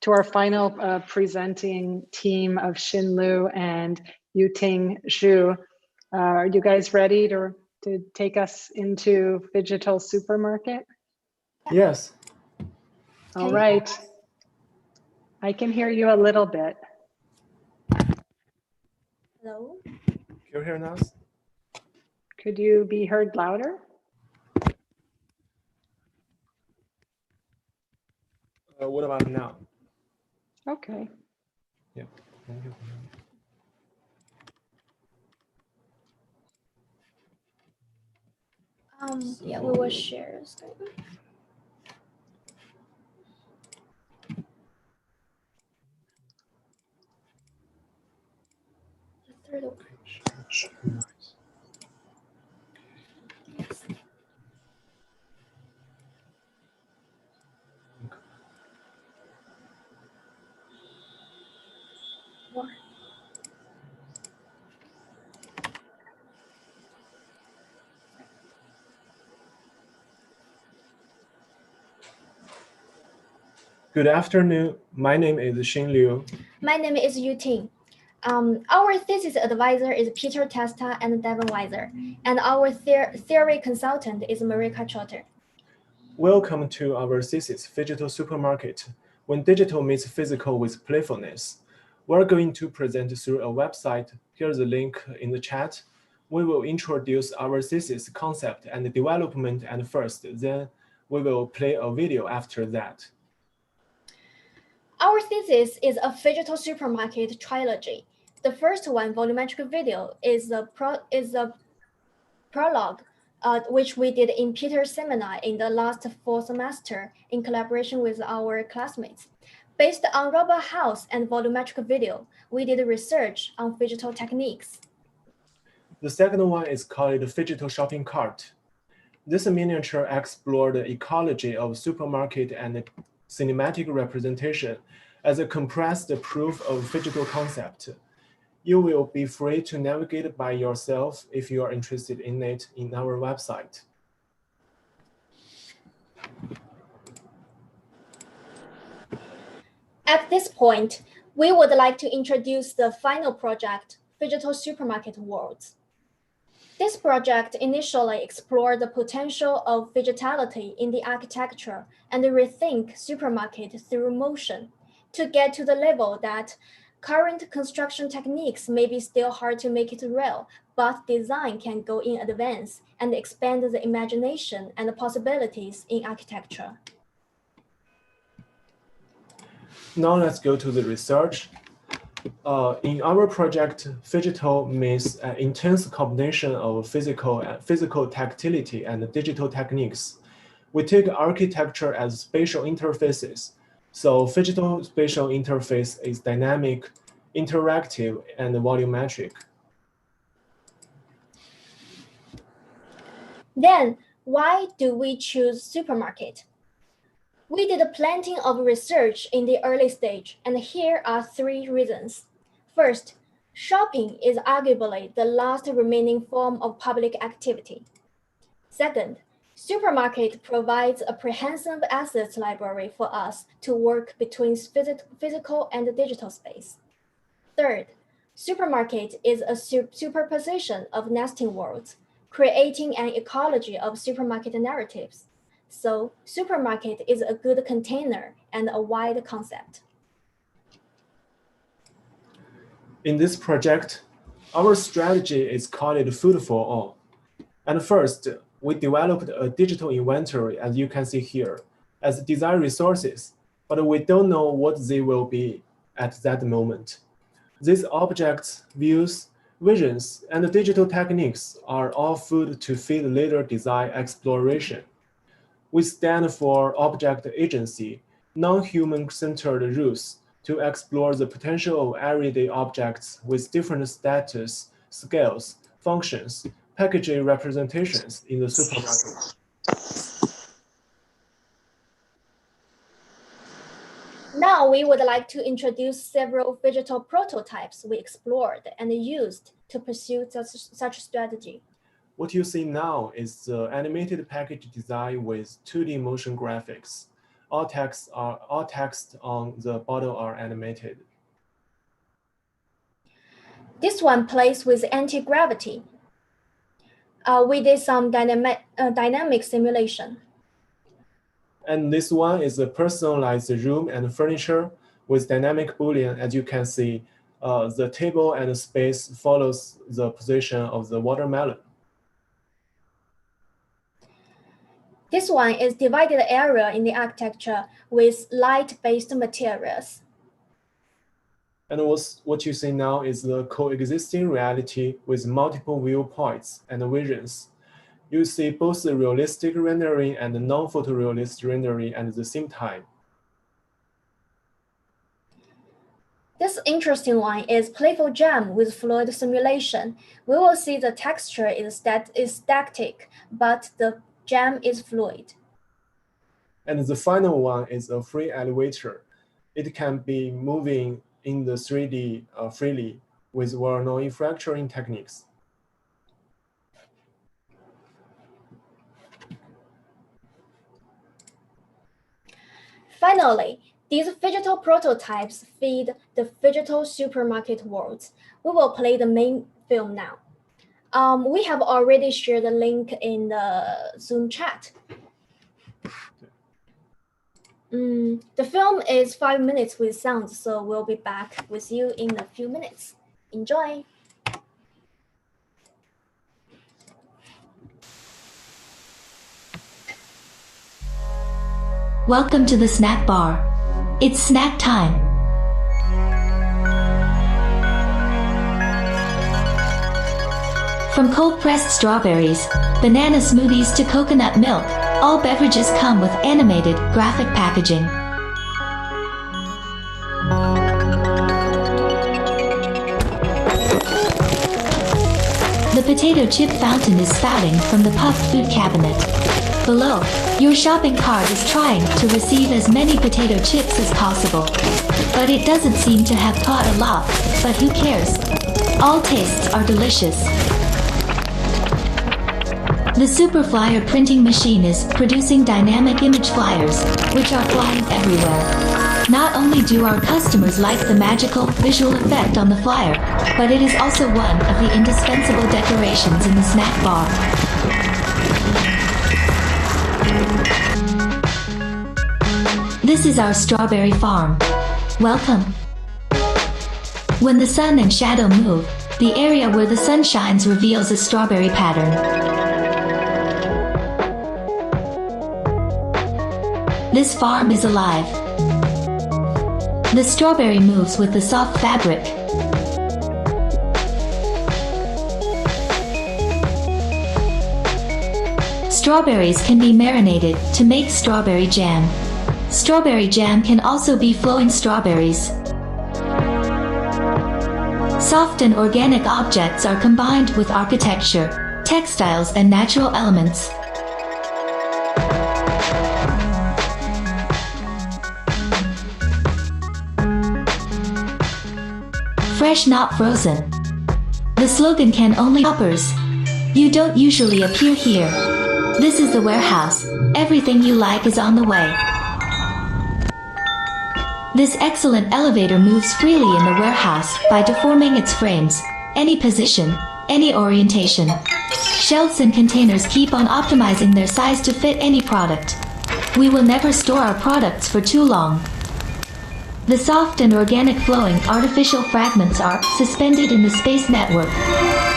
our final presenting team of XIN Lu and Yuting Zhu. Are you guys ready to take us into Digital Supermarket? Yes. All right. I can hear you a little bit. Hello? Can you hear us? Could you be heard louder? What about now? Okay. Yeah. Thank you. Yeah, we will share screen. Good afternoon. My name is XIN Liu. My name is Yuting. Our thesis advisor is Peter Testa and Devyn Weiser, and our theory consultant is Marika Trotter. Welcome to our thesis, Digital Supermarket, when digital meets physical with playfulness. We're going to present through a website. Here's the link in the chat. We will introduce our thesis concept and development at first, then we will play a video after that. Our thesis is a digital supermarket trilogy. The first one, volumetric video, is the prologue, which we did in Peter's seminar in the last fall semester in collaboration with our classmates. Based on rubber house and volumetric video, we did research on digital techniques. The second one is called digital shopping cart. This miniature explored the ecology of supermarket and cinematic representation as a compressed proof of digital concept. You will be free to navigate by yourself if you are interested in it in our website. At this point, we would like to introduce the final project, Digital Supermarket Worlds. This project initially explored the potential of digitality in the architecture and rethink supermarket through motion to get to the level that current construction techniques may be still hard to make it real, but design can go in advance and expand the imagination and the possibilities in architecture. Now let's go to the research. In our project, digital means an intense combination of physical tactility and digital techniques. We take architecture as spatial interfaces. So digital spatial interface is dynamic, interactive, and volumetric. Then, why do we choose supermarket? We did plenty of research in the early stage, and here are 3 reasons. First, shopping is arguably the last remaining form of public activity. Second, supermarket provides a comprehensive assets library for us to work between physical and digital space. Third, supermarket is a superposition of nesting worlds, creating an ecology of supermarket narratives. So supermarket is a good container and a wide concept. In this project, our strategy is called Food for All. And first, we developed a digital inventory, as you can see here, as design resources, but we don't know what they will be at that moment. These objects, views, visions, and digital techniques are all food to feed later design exploration. We stand for object agency, non-human-centered rules to explore the potential of everyday objects with different status, scales, functions, packaging representations in the supermarket. Now we would like to introduce several digital prototypes we explored and used to pursue such strategy. What you see now is the animated package design with 2D motion graphics. All text on the bottom are animated. This one plays with anti-gravity. We did some dynamic simulation. And this one is a personalized room and furniture with dynamic Boolean, as you can see. the table and the space follows the position of the watermelon. This one is divided area in the architecture with light-based materials. And what you see now is the coexisting reality with multiple viewpoints and visions. You see both the realistic rendering and the non-photorealistic rendering at the same time. This interesting one is playful jam with fluid simulation. We will see the texture is static, but the jam is fluid. And the final one is a free elevator. It can be moving in the 3D freely with well-known fracturing techniques. Finally, these digital prototypes feed the digital supermarket worlds. We will play the main film now. We have already shared the link in the Zoom chat. The film is 5 minutes with sound, so we'll be back with you in a few minutes. Enjoy. Welcome to the snack bar. It's snack time. From cold-pressed strawberries, banana smoothies to coconut milk, all beverages come with animated, graphic packaging. The potato chip fountain is spouting from the puffed food cabinet. Below, your shopping cart is trying to receive as many potato chips as possible. But it doesn't seem to have caught a lot, but who cares? All tastes are delicious. The Super Flyer printing machine is producing dynamic image flyers, which are flying everywhere. Not only do our customers like the magical visual effect on the flyer, but it is also one of the indispensable decorations in the snack bar. This is our strawberry farm. Welcome. When the sun and shadow move, the area where the sun shines reveals a strawberry pattern. This farm is alive. The strawberry moves with the soft fabric. Strawberries can be marinated to make strawberry jam. Strawberry jam can also be flowing strawberries. Soft and organic objects are combined with architecture, textiles, and natural elements. Fresh, not frozen. The slogan can only shoppers. You don't usually appear here. This is the warehouse. Everything you like is on the way. This excellent elevator moves freely in the warehouse by deforming its frames. Any position, any orientation. Shelves and containers keep on optimizing their size to fit any product. We will never store our products for too long. The soft and organic flowing artificial fragments are suspended in the space network.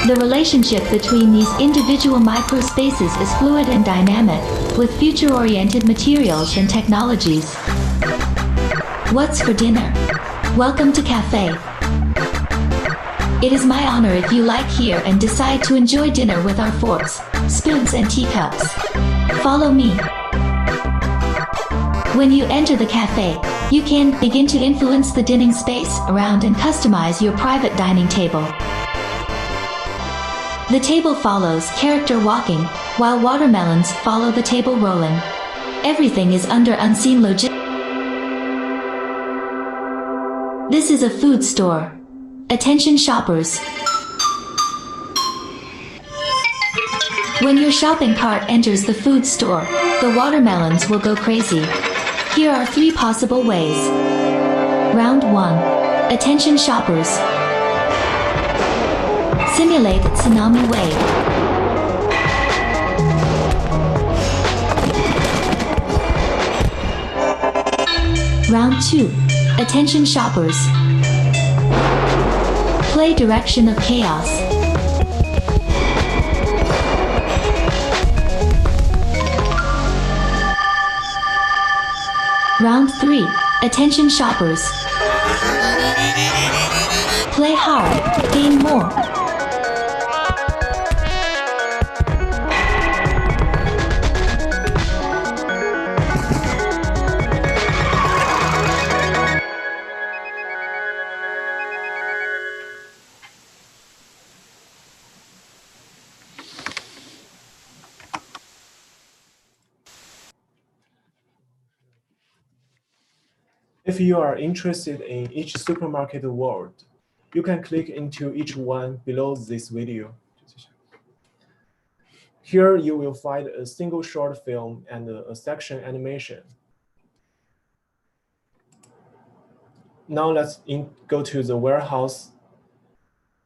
The relationship between these individual microspaces is fluid and dynamic, with future-oriented materials and technologies. What's for dinner? Welcome to Cafe. It is my honor if you like here and decide to enjoy dinner with our forks, spoons, and teacups. Follow me. When you enter the cafe, you can begin to influence the dining space around and customize your private dining table. The table follows character walking, while watermelons follow the table rolling. Everything is under unseen logic. This is a food store. Attention shoppers. When your shopping cart enters the food store, the watermelons will go crazy. Here are 3 possible ways. Round 1. Attention shoppers. Simulate tsunami wave. Round 2. Attention shoppers. Play direction of chaos. Round 3. Attention shoppers. Play hard, gain more. If you are interested in each supermarket world, you can click into each one below this video. Here you will find a single short film and a section animation. Now let's go to the warehouse.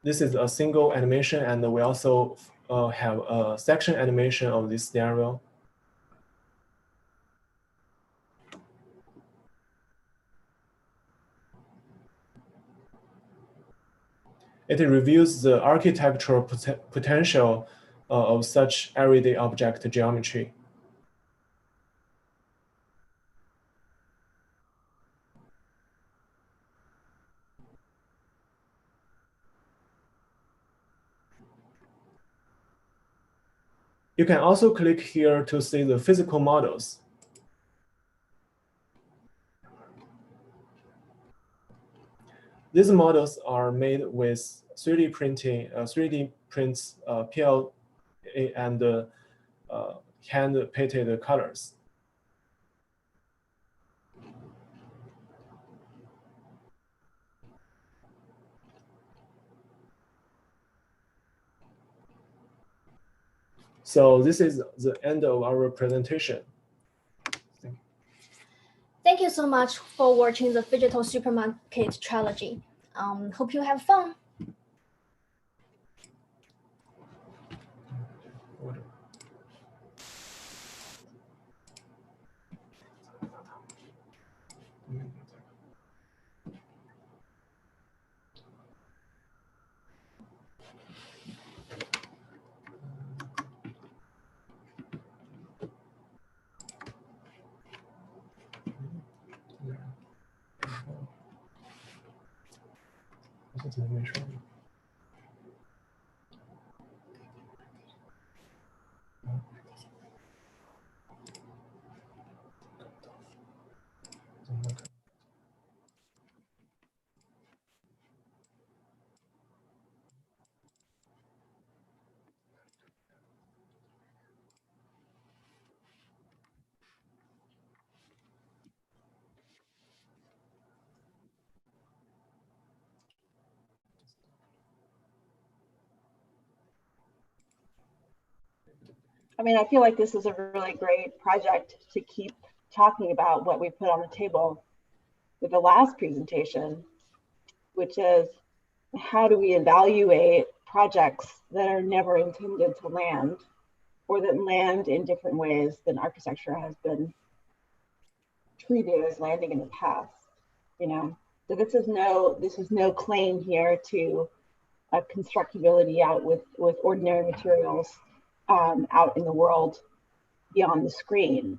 This is a single animation, and we also have a section animation of this scenario. It reveals the architectural potential of such everyday object geometry. You can also click here to see the physical models. These models are made with 3D printing, 3D prints, PLA, and hand-painted colors. So this is the end of our presentation. Thank you so much for watching the Digital Supermarket Trilogy. Hope you have fun. I mean, I feel like this is a really great project to keep talking about what we put on the table with the last presentation, which is how do we evaluate projects that are never intended to land, or that land in different ways than architecture has been treated as landing in the past. You know, so this is no claim here to constructability out with ordinary materials out in the world beyond the screen,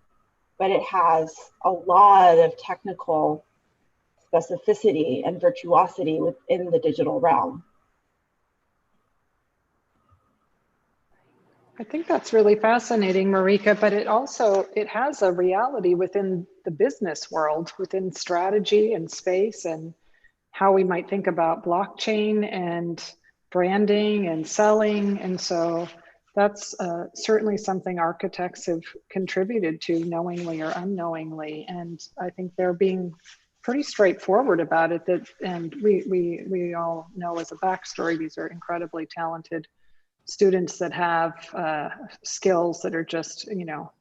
but it has a lot of technical specificity and virtuosity within the digital realm. I think that's really fascinating, Marika, but it has a reality within the business world, within strategy and space, and how we might think about blockchain and branding and selling. And so that's certainly something architects have contributed to, knowingly or unknowingly. And I think they're being pretty straightforward about it. And we all know as a backstory, these are incredibly talented students that have skills that are just, you know,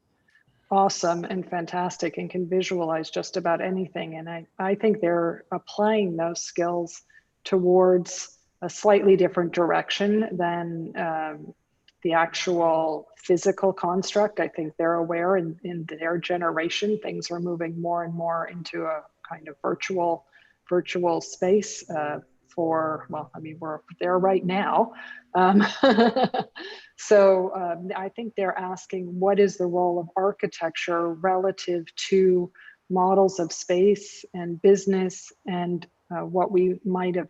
awesome and fantastic and can visualize just about anything. And I think they're applying those skills towards a slightly different direction than the actual physical construct. I think they're aware in their generation, things are moving more and more into a kind of virtual space, for, well, I mean, we're there right now. So I think they're asking, what is the role of architecture relative to models of space and business and what we might have,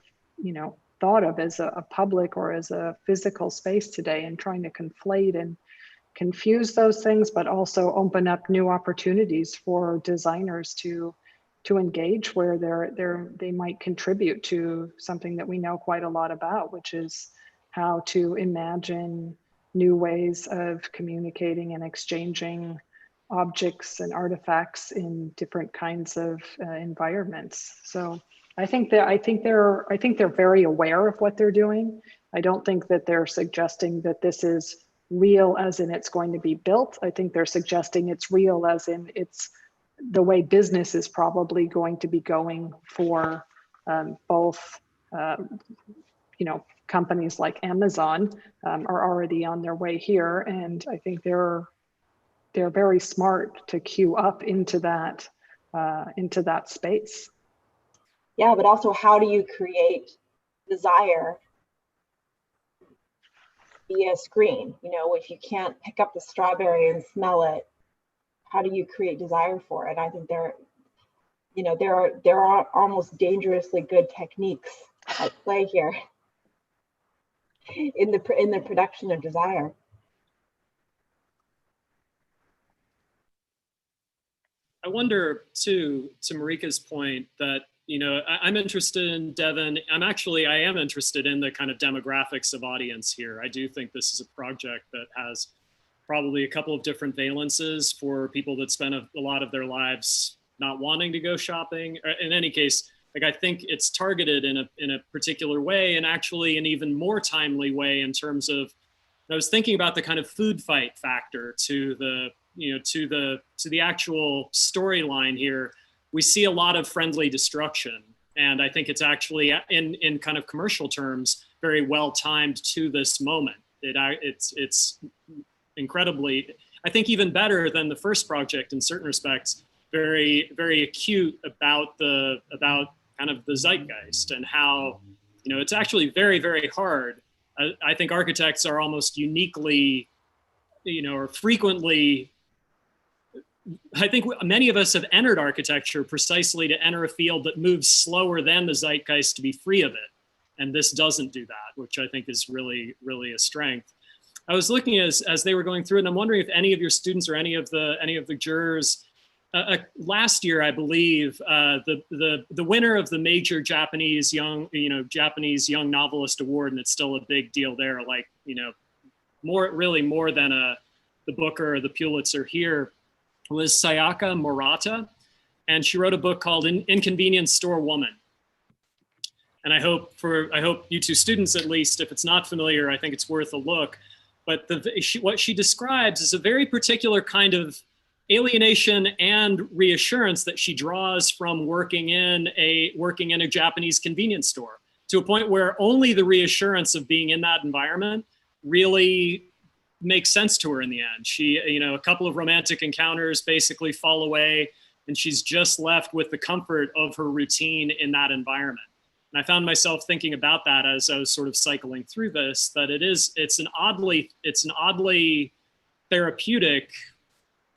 thought of as a public or as a physical space today, and trying to conflate and confuse those things, but also open up new opportunities for designers to engage where they might contribute to something that we know quite a lot about, which is how to imagine new ways of communicating and exchanging objects and artifacts in different kinds of environments. So I think they're very aware of what they're doing. I don't think that they're suggesting that this is real as in it's going to be built. I think they're suggesting it's real as in it's the way business is probably going to be going for both, companies like Amazon are already on their way here. And I think they're very smart to queue up into that space. Yeah, but also how do you create desire via screen? If you can't pick up the strawberry and smell it, how do you create desire for it? I think there are almost dangerously good techniques at play here in the production of desire. I wonder too, to Marika's point, that I'm interested in Devyn. I am interested in the kind of demographics of audience here. I do think this is a project that has probably a couple of different valences for people that spend a lot of their lives not wanting to go shopping. In any case, I think it's targeted in a particular way, and actually an even more timely way in terms of, I was thinking about the kind of food fight factor to the actual storyline here. We see a lot of friendly destruction, and I think it's actually in kind of commercial terms very well timed to this moment. It's incredibly, I think, even better than the first project in certain respects. Very, very acute about kind of the zeitgeist and how it's actually very, very hard. I think architects are almost uniquely, or frequently. I think many of us have entered architecture precisely to enter a field that moves slower than the zeitgeist to be free of it. And this doesn't do that, which I think is really, really a strength. I was looking as they were going through it, and I'm wondering if any of your students or any of the jurors, last year, I believe, the winner of the major Japanese young novelist award, and it's still a big deal there, more than the Booker or the Pulitzer here, was Sayaka Murata, and she wrote a book called Inconvenience Store Woman. And I hope you two students, at least, if it's not familiar, I think it's worth a look. But what she describes is a very particular kind of alienation and reassurance that she draws from working in a Japanese convenience store, to a point where only the reassurance of being in that environment really makes sense to her in the end. She, a couple of romantic encounters basically fall away, and she's just left with the comfort of her routine in that environment. And I found myself thinking about that as I was sort of cycling through this, that it's an oddly therapeutic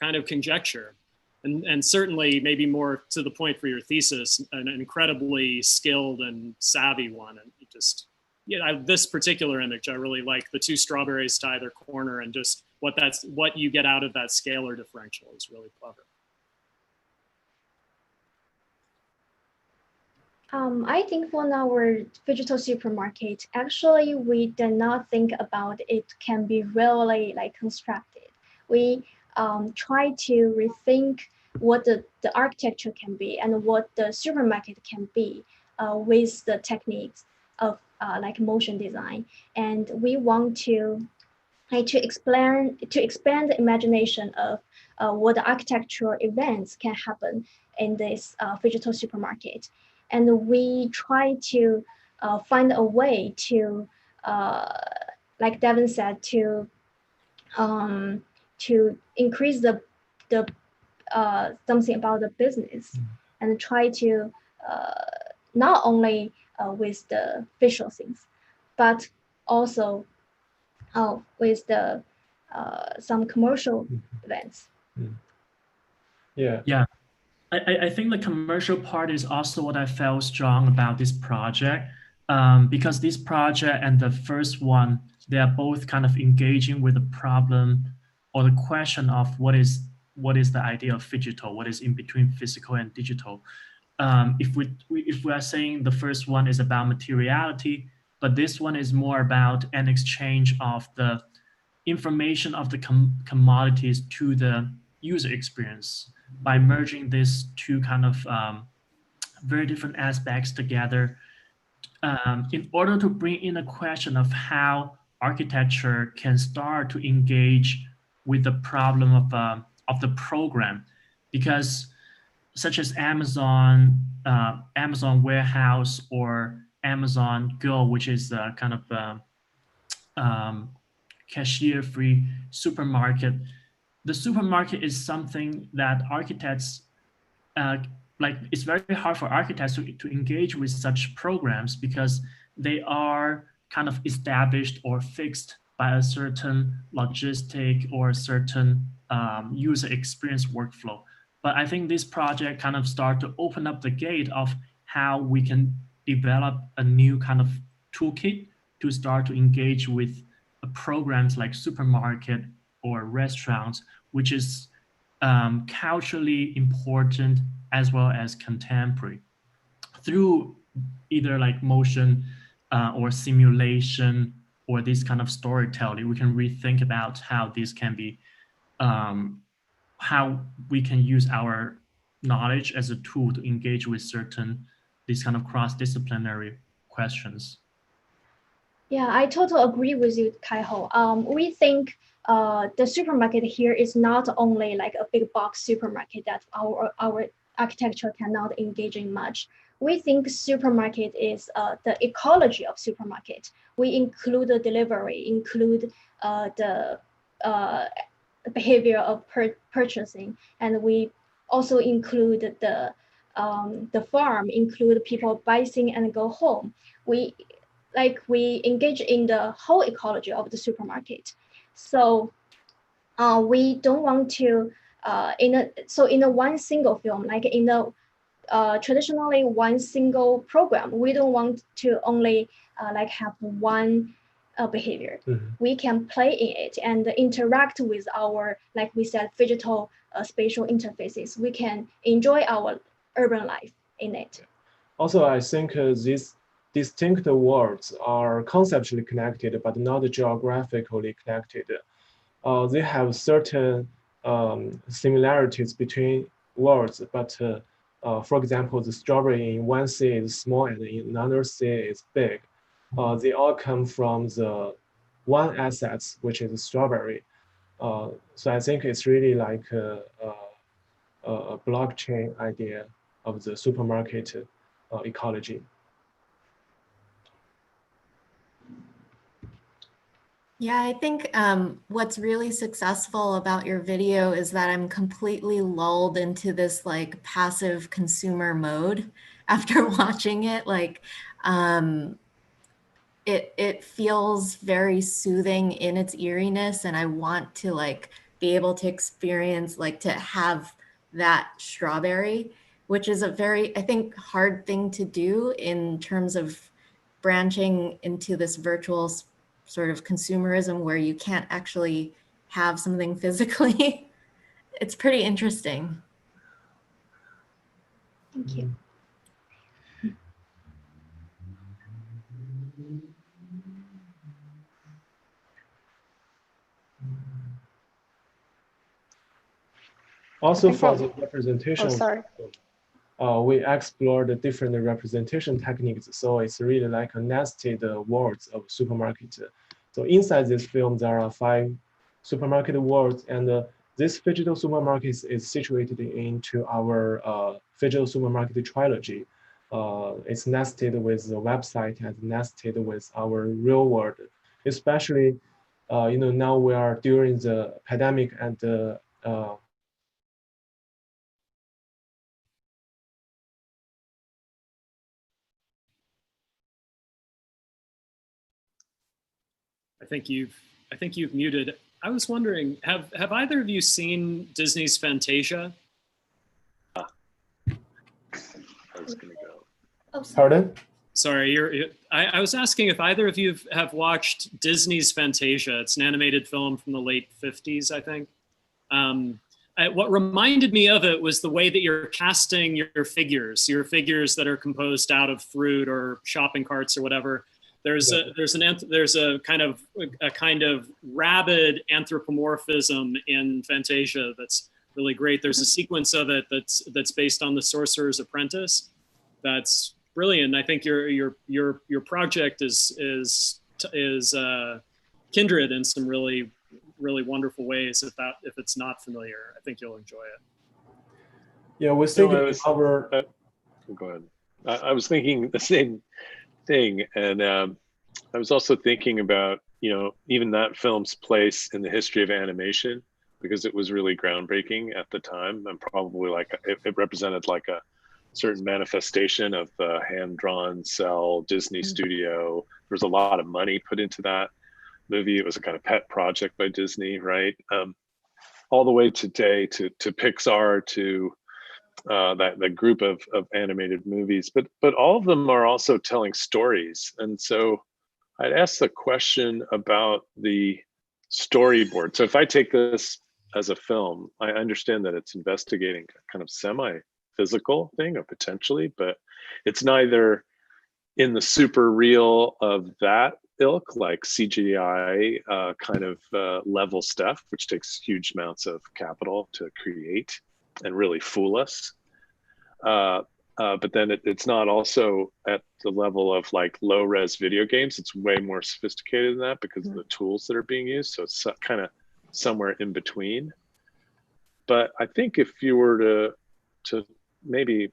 kind of conjecture. And certainly maybe more to the point for your thesis, an incredibly skilled and savvy one. And this particular image, I really like the two strawberries to either corner, and just what you get out of that scalar differential is really clever. I think for our digital supermarket, actually, we did not think about it can be really constructed. We try to rethink what the architecture can be and what the supermarket can be with the techniques of motion design. And we want to expand the imagination of what the architectural events can happen in this digital supermarket. And we try to find a way to, like Devyn said, to increase the something about the business, and try to not only with the visual things, but also with the some commercial events. Yeah. Yeah. I think the commercial part is also what I felt strong about this project, because this project and the first one, they are both kind of engaging with the problem or the question of what is the idea of phygital, what is in between physical and digital. If we are saying the first one is about materiality, but this one is more about an exchange of the information of the commodities to the user experience by merging these two kind of very different aspects together, in order to bring in a question of how architecture can start to engage with the problem of the program, because such as Amazon warehouse or Amazon Go, which is a kind of cashier-free supermarket. The supermarket is something that architects, like it's very hard for architects to engage with such programs because they are kind of established or fixed by a certain logistic or a certain user experience workflow. But I think this project kind of start to open up the gate of how we can develop a new kind of toolkit to start to engage with programs like supermarket or restaurants, which is culturally important as well as contemporary. Through either like motion or simulation or this kind of storytelling, we can rethink about how this can be, how we can use our knowledge as a tool to engage with these kind of cross-disciplinary questions. Yeah, I totally agree with you, Kaiho. We think the supermarket here is not only like a big box supermarket that our architecture cannot engage in much. We think supermarket is the ecology of supermarket. We include the delivery, include the behavior of purchasing, and we also include the farm, include people buying and go home. We engage in the whole ecology of the supermarket. So we don't want to in a one single film, like in a traditionally one single program, we don't want to only like have one behavior. We can play in it and interact with our, like we said, phygital spatial interfaces. We can enjoy our urban life in it. Also, I think these distinct worlds are conceptually connected, but not geographically connected. They have certain similarities between worlds, but for example, the strawberry in one sea is small and in another sea is big. They all come from the one assets, which is strawberry. So I think it's really like a blockchain idea of the supermarket ecology. Yeah, I think what's really successful about your video is that I'm completely lulled into this like passive consumer mode after watching it. Like it feels very soothing in its eeriness, and I want to like be able to experience, like to have that strawberry, which is a very, I think, hard thing to do in terms of branching into this virtual sort of consumerism where you can't actually have something physically. It's pretty interesting. Thank you. Also for the representation, we explored the different representation techniques. So it's really like a nested worlds of supermarket. So inside this film, there are 5 supermarket worlds, and this phygital supermarket is situated into our phygital supermarket trilogy. It's nested with the website and nested with our real world, especially, you know, now we are during the pandemic and I think you've muted. I was wondering, have either of you seen Disney's Fantasia? I was gonna go. Oh, sorry. Pardon? Sorry, I was asking if either of you have watched Disney's Fantasia. It's an animated film from the late 50s, I think. What reminded me of it was the way that you're casting your figures that are composed out of fruit or shopping carts or whatever. There's a kind of rabid anthropomorphism in Fantasia that's really great. There's a sequence of it that's based on The Sorcerer's Apprentice. That's brilliant. I think your project is kindred in some really wonderful ways. If it's not familiar, I think you'll enjoy it. Yeah, we're thinking go ahead. I was thinking the same thing, and I was also thinking about even that film's place in the history of animation, because it was really groundbreaking at the time, and probably it represented like a certain manifestation of the hand-drawn cell Disney studio. There was a lot of money put into that movie. It was a kind of pet project by Disney, right? All the way today to Pixar, to that group of animated movies, but all of them are also telling stories. And so I'd ask the question about the storyboard. So if I take this as a film, I understand that it's investigating a kind of semi-physical thing, or potentially, but it's neither in the super real of that ilk, like CGI kind of level stuff, which takes huge amounts of capital to create and really fool us. But then it's not also at the level of like low res video games. It's way more sophisticated than that because of the tools that are being used. So it's kind of somewhere in between. But I think if you were to maybe,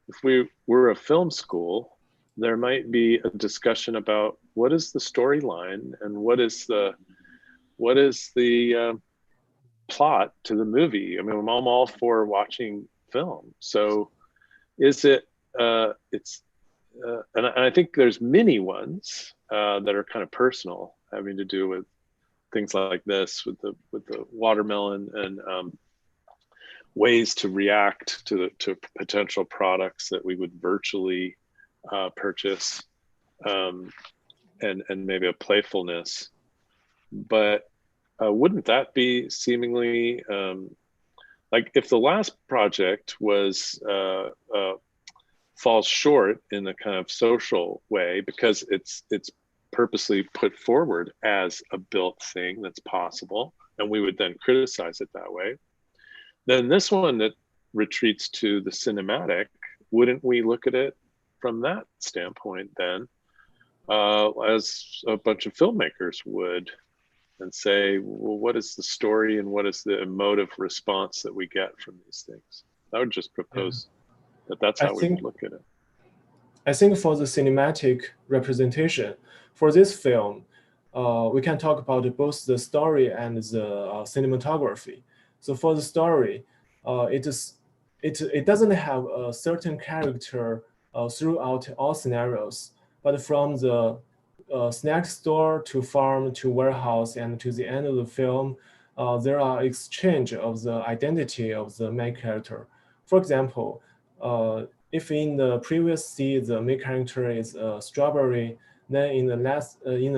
if we were a film school, there might be a discussion about what is the storyline and what is the plot to the movie. I mean, I'm all for watching film. So is it, and I think there's many ones that are kind of personal, having to do with things like this, with the watermelon, and ways to react to potential products that we would virtually purchase, and maybe a playfulness. But wouldn't that be seemingly like, if the last project was falls short in a kind of social way because it's purposely put forward as a built thing that's possible, and we would then criticize it that way, then this one that retreats to the cinematic, wouldn't we look at it from that standpoint then, as a bunch of filmmakers would, and say, well, what is the story and what is the emotive response that we get from these things? I would just propose that that's how we would look at it. I think for the cinematic representation, for this film, we can talk about both the story and the cinematography. So for the story, it doesn't have a certain character throughout all scenarios, but from the snack store to farm to warehouse and to the end of the film, there are exchange of the identity of the main character. For example, if in the previous scene the main character is strawberry, then in the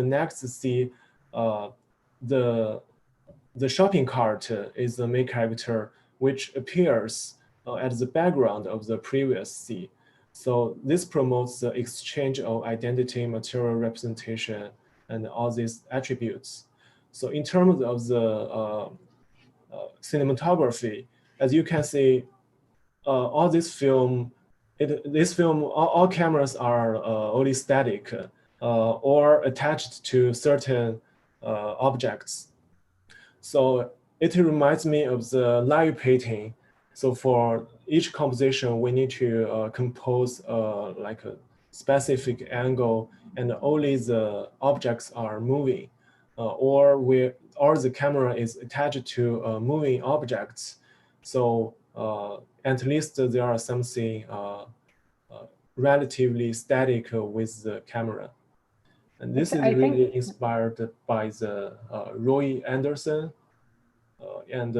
next scene, the shopping cart is the main character, which appears at the background of the previous scene. So this promotes the exchange of identity, material representation, and all these attributes. So in terms of the cinematography, as you can see, all this film, all cameras are only static or attached to certain objects. So it reminds me of the live painting. So for each composition, we need to compose like a specific angle, and only the objects are moving, or the camera is attached to moving objects. So at least there are something relatively static with the camera. And this is I think- really inspired by the Roy Anderson and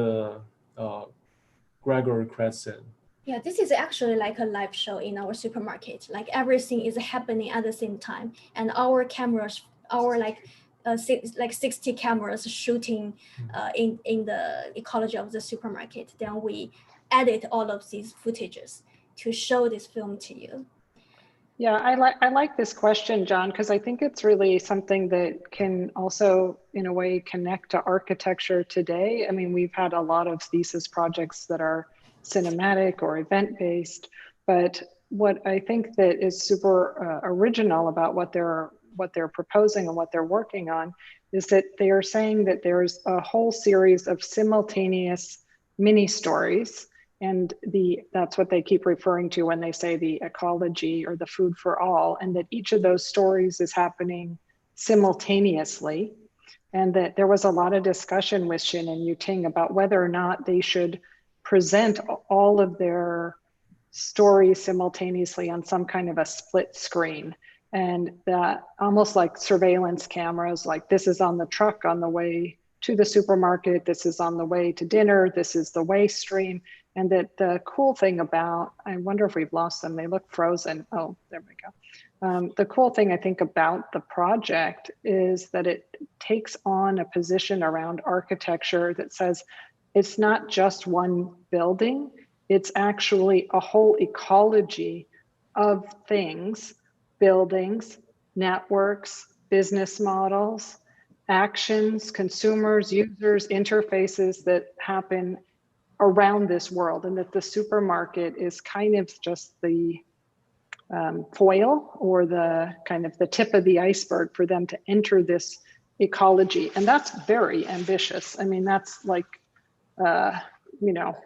Gregory Crescent. Yeah, this is actually like a live show in our supermarket. Like everything is happening at the same time, and our cameras, our like 60 cameras shooting in the ecology of the supermarket. Then we edit all of these footages to show this film to you. Yeah, I like this question, John, because I think it's really something that can also, in a way, connect to architecture today. I mean, we've had a lot of thesis projects that are cinematic or event-based, but what I think that is super original about what they're proposing and what they're working on is that they are saying that there's a whole series of simultaneous mini stories. And that's what they keep referring to when they say the ecology or the food for all, and that each of those stories is happening simultaneously. And that there was a lot of discussion with XIN and Yuting about whether or not they should present all of their stories simultaneously on some kind of a split screen. And that almost like surveillance cameras, like this is on the truck on the way to the supermarket, this is on the way to dinner, this is the waste stream. And that the cool thing about, I wonder if we've lost them, they look frozen. Oh, there we go. The cool thing I think about the project is that it takes on a position around architecture that says it's not just one building, it's actually a whole ecology of things, buildings, networks, business models, actions, consumers, users, interfaces that happen around this world, and that the supermarket is kind of just the foil or the kind of the tip of the iceberg for them to enter this ecology. And that's very ambitious. I mean, that's like, you know,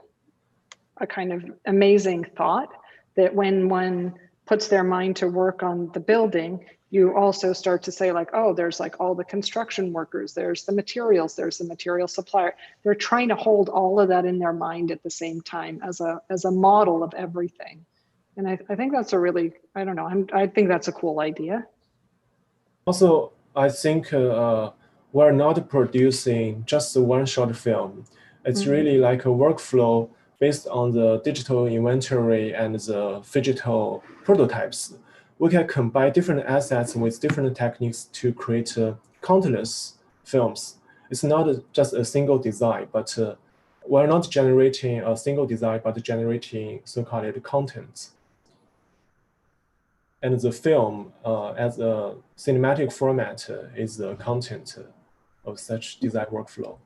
a kind of amazing thought that when one puts their mind to work on the building, you also start to say like, oh, there's like all the construction workers, there's the materials, there's the material supplier. They're trying to hold all of that in their mind at the same time as a model of everything. And I think that's a really, I don't know, I think that's a cool idea. Also, I think we're not producing just one short film. It's really like a workflow based on the digital inventory and the digital prototypes. We can combine different assets with different techniques to create countless films. It's not just a single design, but we're not generating a single design, but generating so-called content. And the film as a cinematic format is the content of such design workflow.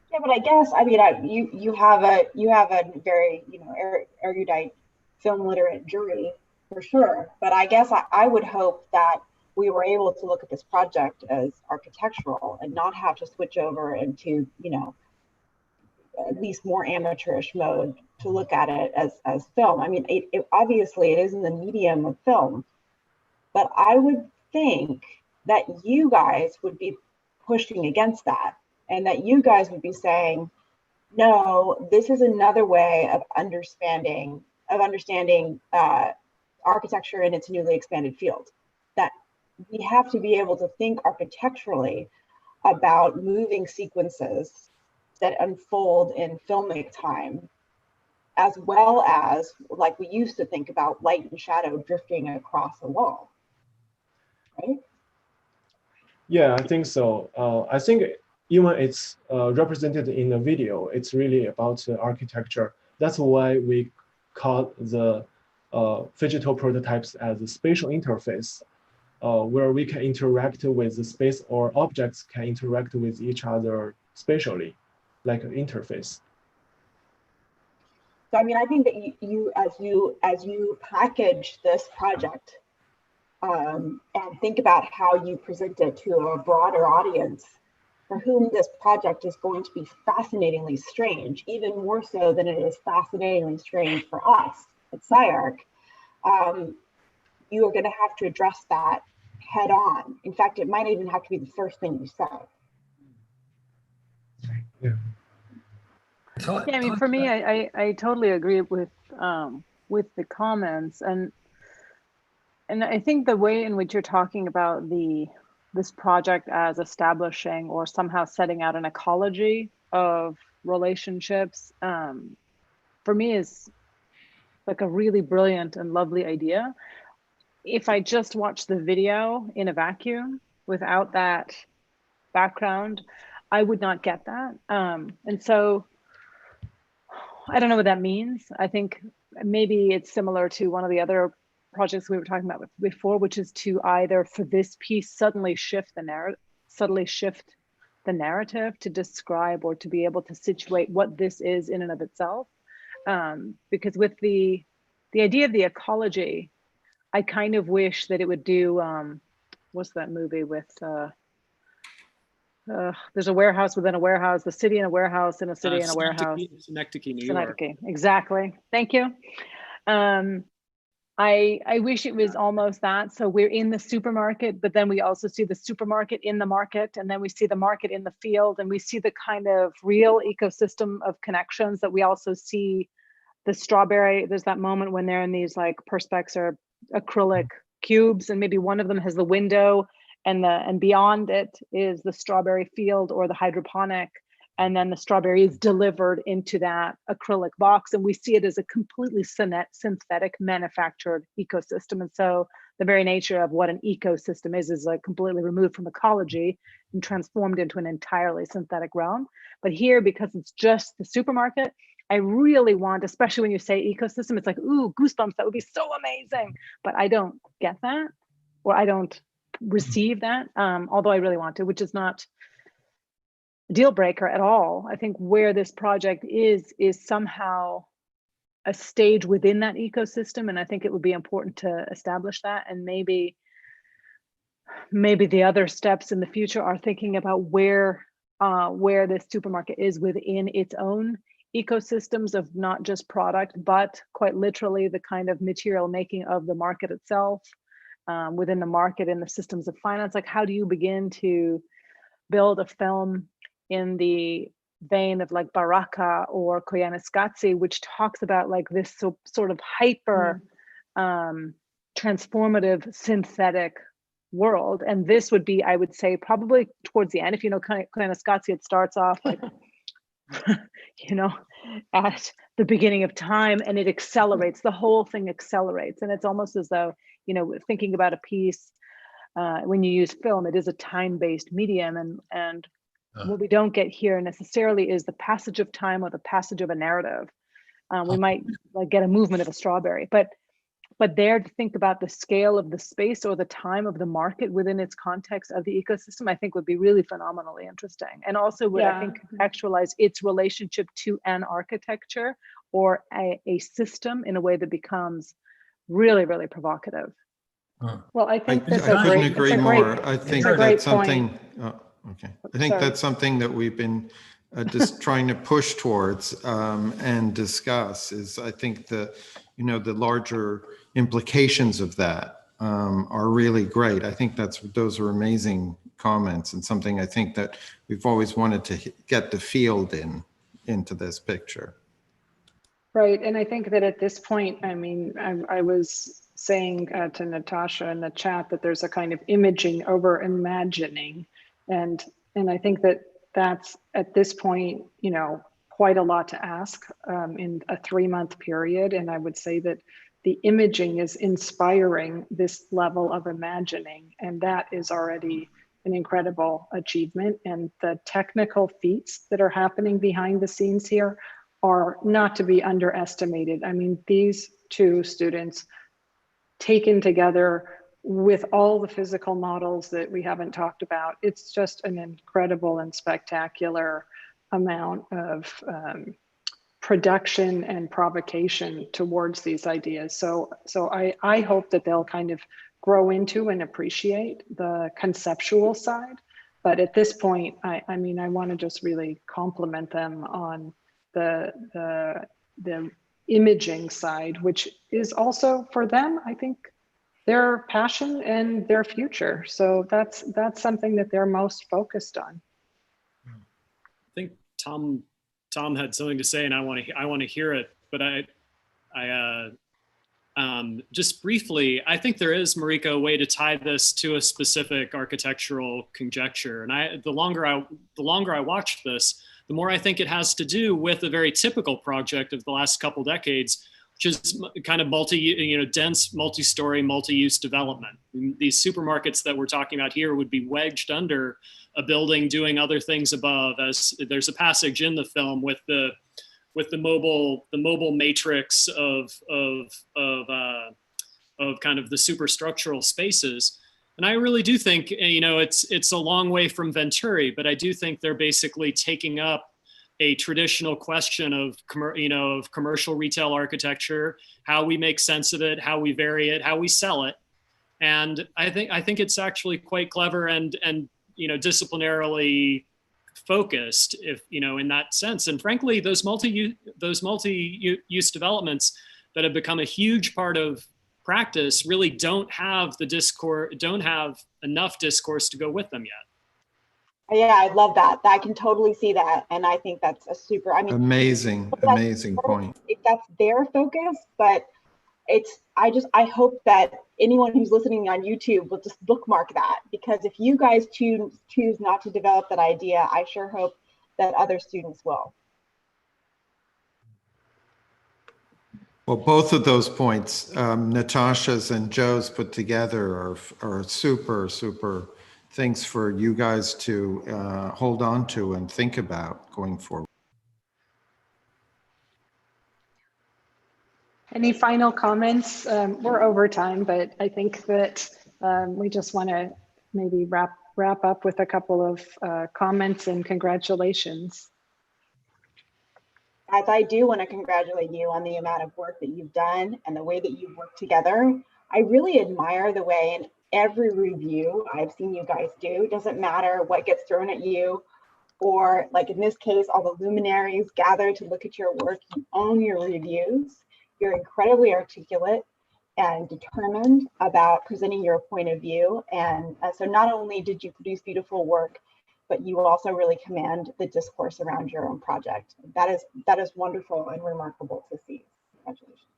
Yeah, but I guess, I mean, you have a very, you know, erudite film literate jury for sure. But I guess I would hope that we were able to look at this project as architectural and not have to switch over into, you know, at least more amateurish mode to look at it as film. I mean, it obviously it is in the medium of film, but I would think that you guys would be pushing against that, and that you guys would be saying, no, this is another way of understanding architecture in its newly expanded field. That we have to be able to think architecturally about moving sequences that unfold in filmic time, as well as like we used to think about light and shadow drifting across a wall, right? Yeah, I think so. I think even it's represented in the video, it's really about architecture. That's why we call the digital prototypes as a spatial interface, where we can interact with the space, or objects can interact with each other spatially, like an interface. So I mean, I think that you as you package this project and think about how you present it to a broader audience, for whom this project is going to be fascinatingly strange, even more so than it is fascinatingly strange for us at SCI-Arc, you are going to have to address that head on. In fact, it might even have to be the first thing you say. Yeah, I mean, for me, I totally agree with the comments, and I think the way in which you're talking about the this project as establishing or somehow setting out an ecology of relationships, for me is like a really brilliant and lovely idea. If I just watch the video in a vacuum without that background, I would not get that. And so I don't know what that means. I think maybe it's similar to one of the other projects we were talking about before, which is to either for this piece subtly shift the narrative to describe or to be able to situate what this is in and of itself. Because with the idea of the ecology, I kind of wish that it would do, what's that movie with, there's a warehouse within a warehouse, the city in a warehouse in a city in a warehouse. Synecdoche, New York. Exactly. Thank you. I wish it was almost that. So we're in the supermarket, but then we also see the supermarket in the market, and then we see the market in the field, and we see the kind of real ecosystem of connections that we also see the strawberry. There's that moment when they're in these like perspex or acrylic cubes, and maybe one of them has the window, and beyond it is the strawberry field or the hydroponic, and then the strawberry is delivered into that acrylic box, and we see it as a completely synthetic manufactured ecosystem. And so the very nature of what an ecosystem is like completely removed from ecology and transformed into an entirely synthetic realm. But here, because it's just the supermarket, I really want, especially when you say ecosystem, it's like, ooh, goosebumps, that would be so amazing. But I don't get that, or I don't receive that, although I really want to, which is not a deal breaker at all. I think where this project is somehow a stage within that ecosystem, and I think it would be important to establish that. And maybe the other steps in the future are thinking about where this supermarket is within its own ecosystems of not just product, but quite literally the kind of material making of the market itself, within the market and the systems of finance. Like, how do you begin to build a film in the vein of like Baraka or Koyaanisqatsi, which talks about like this sort of hyper transformative synthetic world? And this would be, I would say, probably towards the end. If you know Koyaanisqatsi, it starts off like you know, at the beginning of time, and it accelerates, the whole thing accelerates. And it's almost as though, you know, thinking about a piece, when you use film, it is a time-based medium, and what we don't get here necessarily is the passage of time or the passage of a narrative. We might like get a movement of a strawberry, but there to think about the scale of the space or the time of the market within its context of the ecosystem, I think would be really phenomenally interesting. And also would, I think, contextualize its relationship to an architecture or a system in a way that becomes really, really provocative. Well, I think that's I couldn't agree more. I think that's something, okay. I think that's something that we've been just trying to push towards and discuss is, I think the larger implications of that are really great. I think those are amazing comments, and something I think that we've always wanted to get the field into this picture. Right, and I think that at this point, I mean, I was saying to Natasha in the chat that there's a kind of imaging over imagining, and I think that that's at this point, you know, quite a lot to ask in a 3-month period. And I would say that the imaging is inspiring this level of imagining, and that is already an incredible achievement. And the technical feats that are happening behind the scenes here are not to be underestimated. I mean, these two students taken together with all the physical models that we haven't talked about, it's just an incredible and spectacular amount of production and provocation towards these ideas. So I hope that they'll kind of grow into and appreciate the conceptual side. But at this point, I mean, I want to just really compliment them on the imaging side, which is also for them, I think, their passion and their future. So that's something that they're most focused on. I think Thom had something to say, and I want to hear it. But Just briefly, I think there is, Marika, a way to tie this to a specific architectural conjecture. And the longer I watched this, the more I think it has to do with a very typical project of the last couple decades, which is kind of dense, multi-story, multi-use development. These supermarkets that we're talking about here would be wedged under a building doing other things above, as there's a passage in the film with the mobile matrix of kind of the superstructural spaces. And I really do think, it's a long way from Venturi, but I do think they're basically taking up a traditional question of commercial retail architecture, how we make sense of it, how we vary it, how we sell it. And I think it's actually quite clever and disciplinarily focused, in that sense. And frankly, those multi-use developments that have become a huge part of practice really don't have enough discourse to go with them yet. Yeah, I love that. I can totally see that. And I think that's a super, amazing point. That's their focus, but I hope that anyone who's listening on YouTube will just bookmark that, because if you guys choose not to develop that idea, I sure hope that other students will. Well, both of those points, Natasha's and Joe's put together are super, super things for you guys to hold on to and think about going forward. Any final comments? We're over time, but I think that we just want to maybe wrap up with a couple of comments and congratulations. As I do want to congratulate you on the amount of work that you've done and the way that you've worked together. I really admire the way in every review I've seen you guys do. It doesn't matter what gets thrown at you, or like in this case, all the luminaries gather to look at your work. You own your reviews. You're incredibly articulate and determined about presenting your point of view. And so not only did you produce beautiful work, but you also really command the discourse around your own project. That is wonderful and remarkable to see. Congratulations.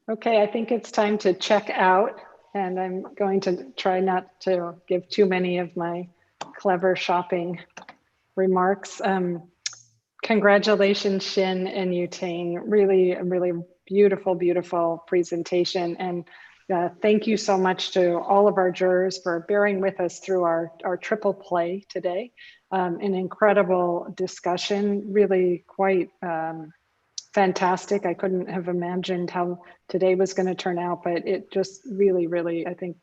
Okay, I think it's time to check out, and I'm going to try not to give too many of my clever shopping remarks. Congratulations, XIN and Yutang. Really, a really beautiful, beautiful presentation. And thank you so much to all of our jurors for bearing with us through our triple play today. An incredible discussion, really quite fantastic. I couldn't have imagined how today was going to turn out, but it just really, really, I think,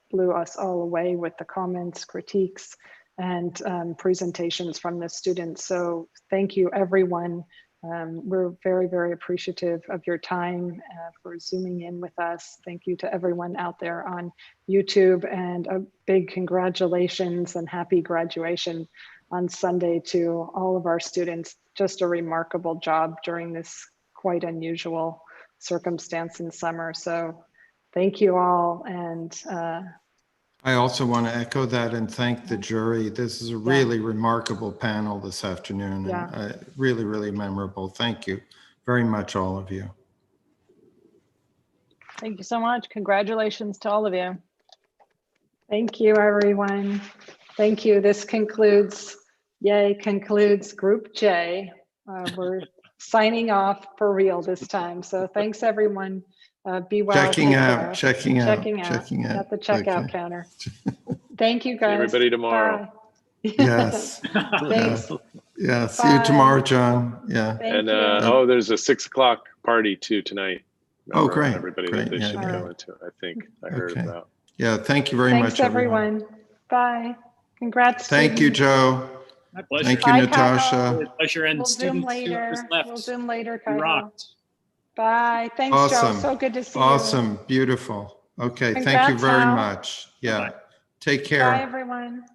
blew us all away with the comments, critiques, and presentations from the students. So thank you, everyone. We're very, very appreciative of your time for Zooming in with us. Thank you to everyone out there on YouTube, and a big congratulations and happy graduation on Sunday to all of our students. Just a remarkable job during this quite unusual circumstance in summer. So thank you all. And I also want to echo that and thank the jury. This is a really remarkable panel this afternoon. And really, really memorable. Thank you very much, all of you. Thank you so much. Congratulations to all of you. Thank you, everyone. Thank you. This concludes Group J. We're signing off for real this time. So thanks, everyone. Be well. Checking out at the checkout counter. Thank you, guys. See everybody tomorrow. Bye. Yes. Thanks. Yeah. See you tomorrow, John. Yeah. And there's a 6 o'clock party too tonight. Oh, great. Everybody great. that they should Yeah. go into. I think I heard about. Yeah. Thank you very Thanks, much, everyone. Bye. Congrats. Thank you, Joe. My pleasure. Thank you, Bye, Natasha. Kaiho. Pleasure. And We'll Zoom students who later. just left. We'll Zoom later, Kaiho. Rocked. Bye. Thanks, Awesome. Joe. So good to see you. Awesome. Beautiful. Okay. Thank you Congrats, very Hal. much. Yeah. Bye-bye. Take care. Bye, everyone.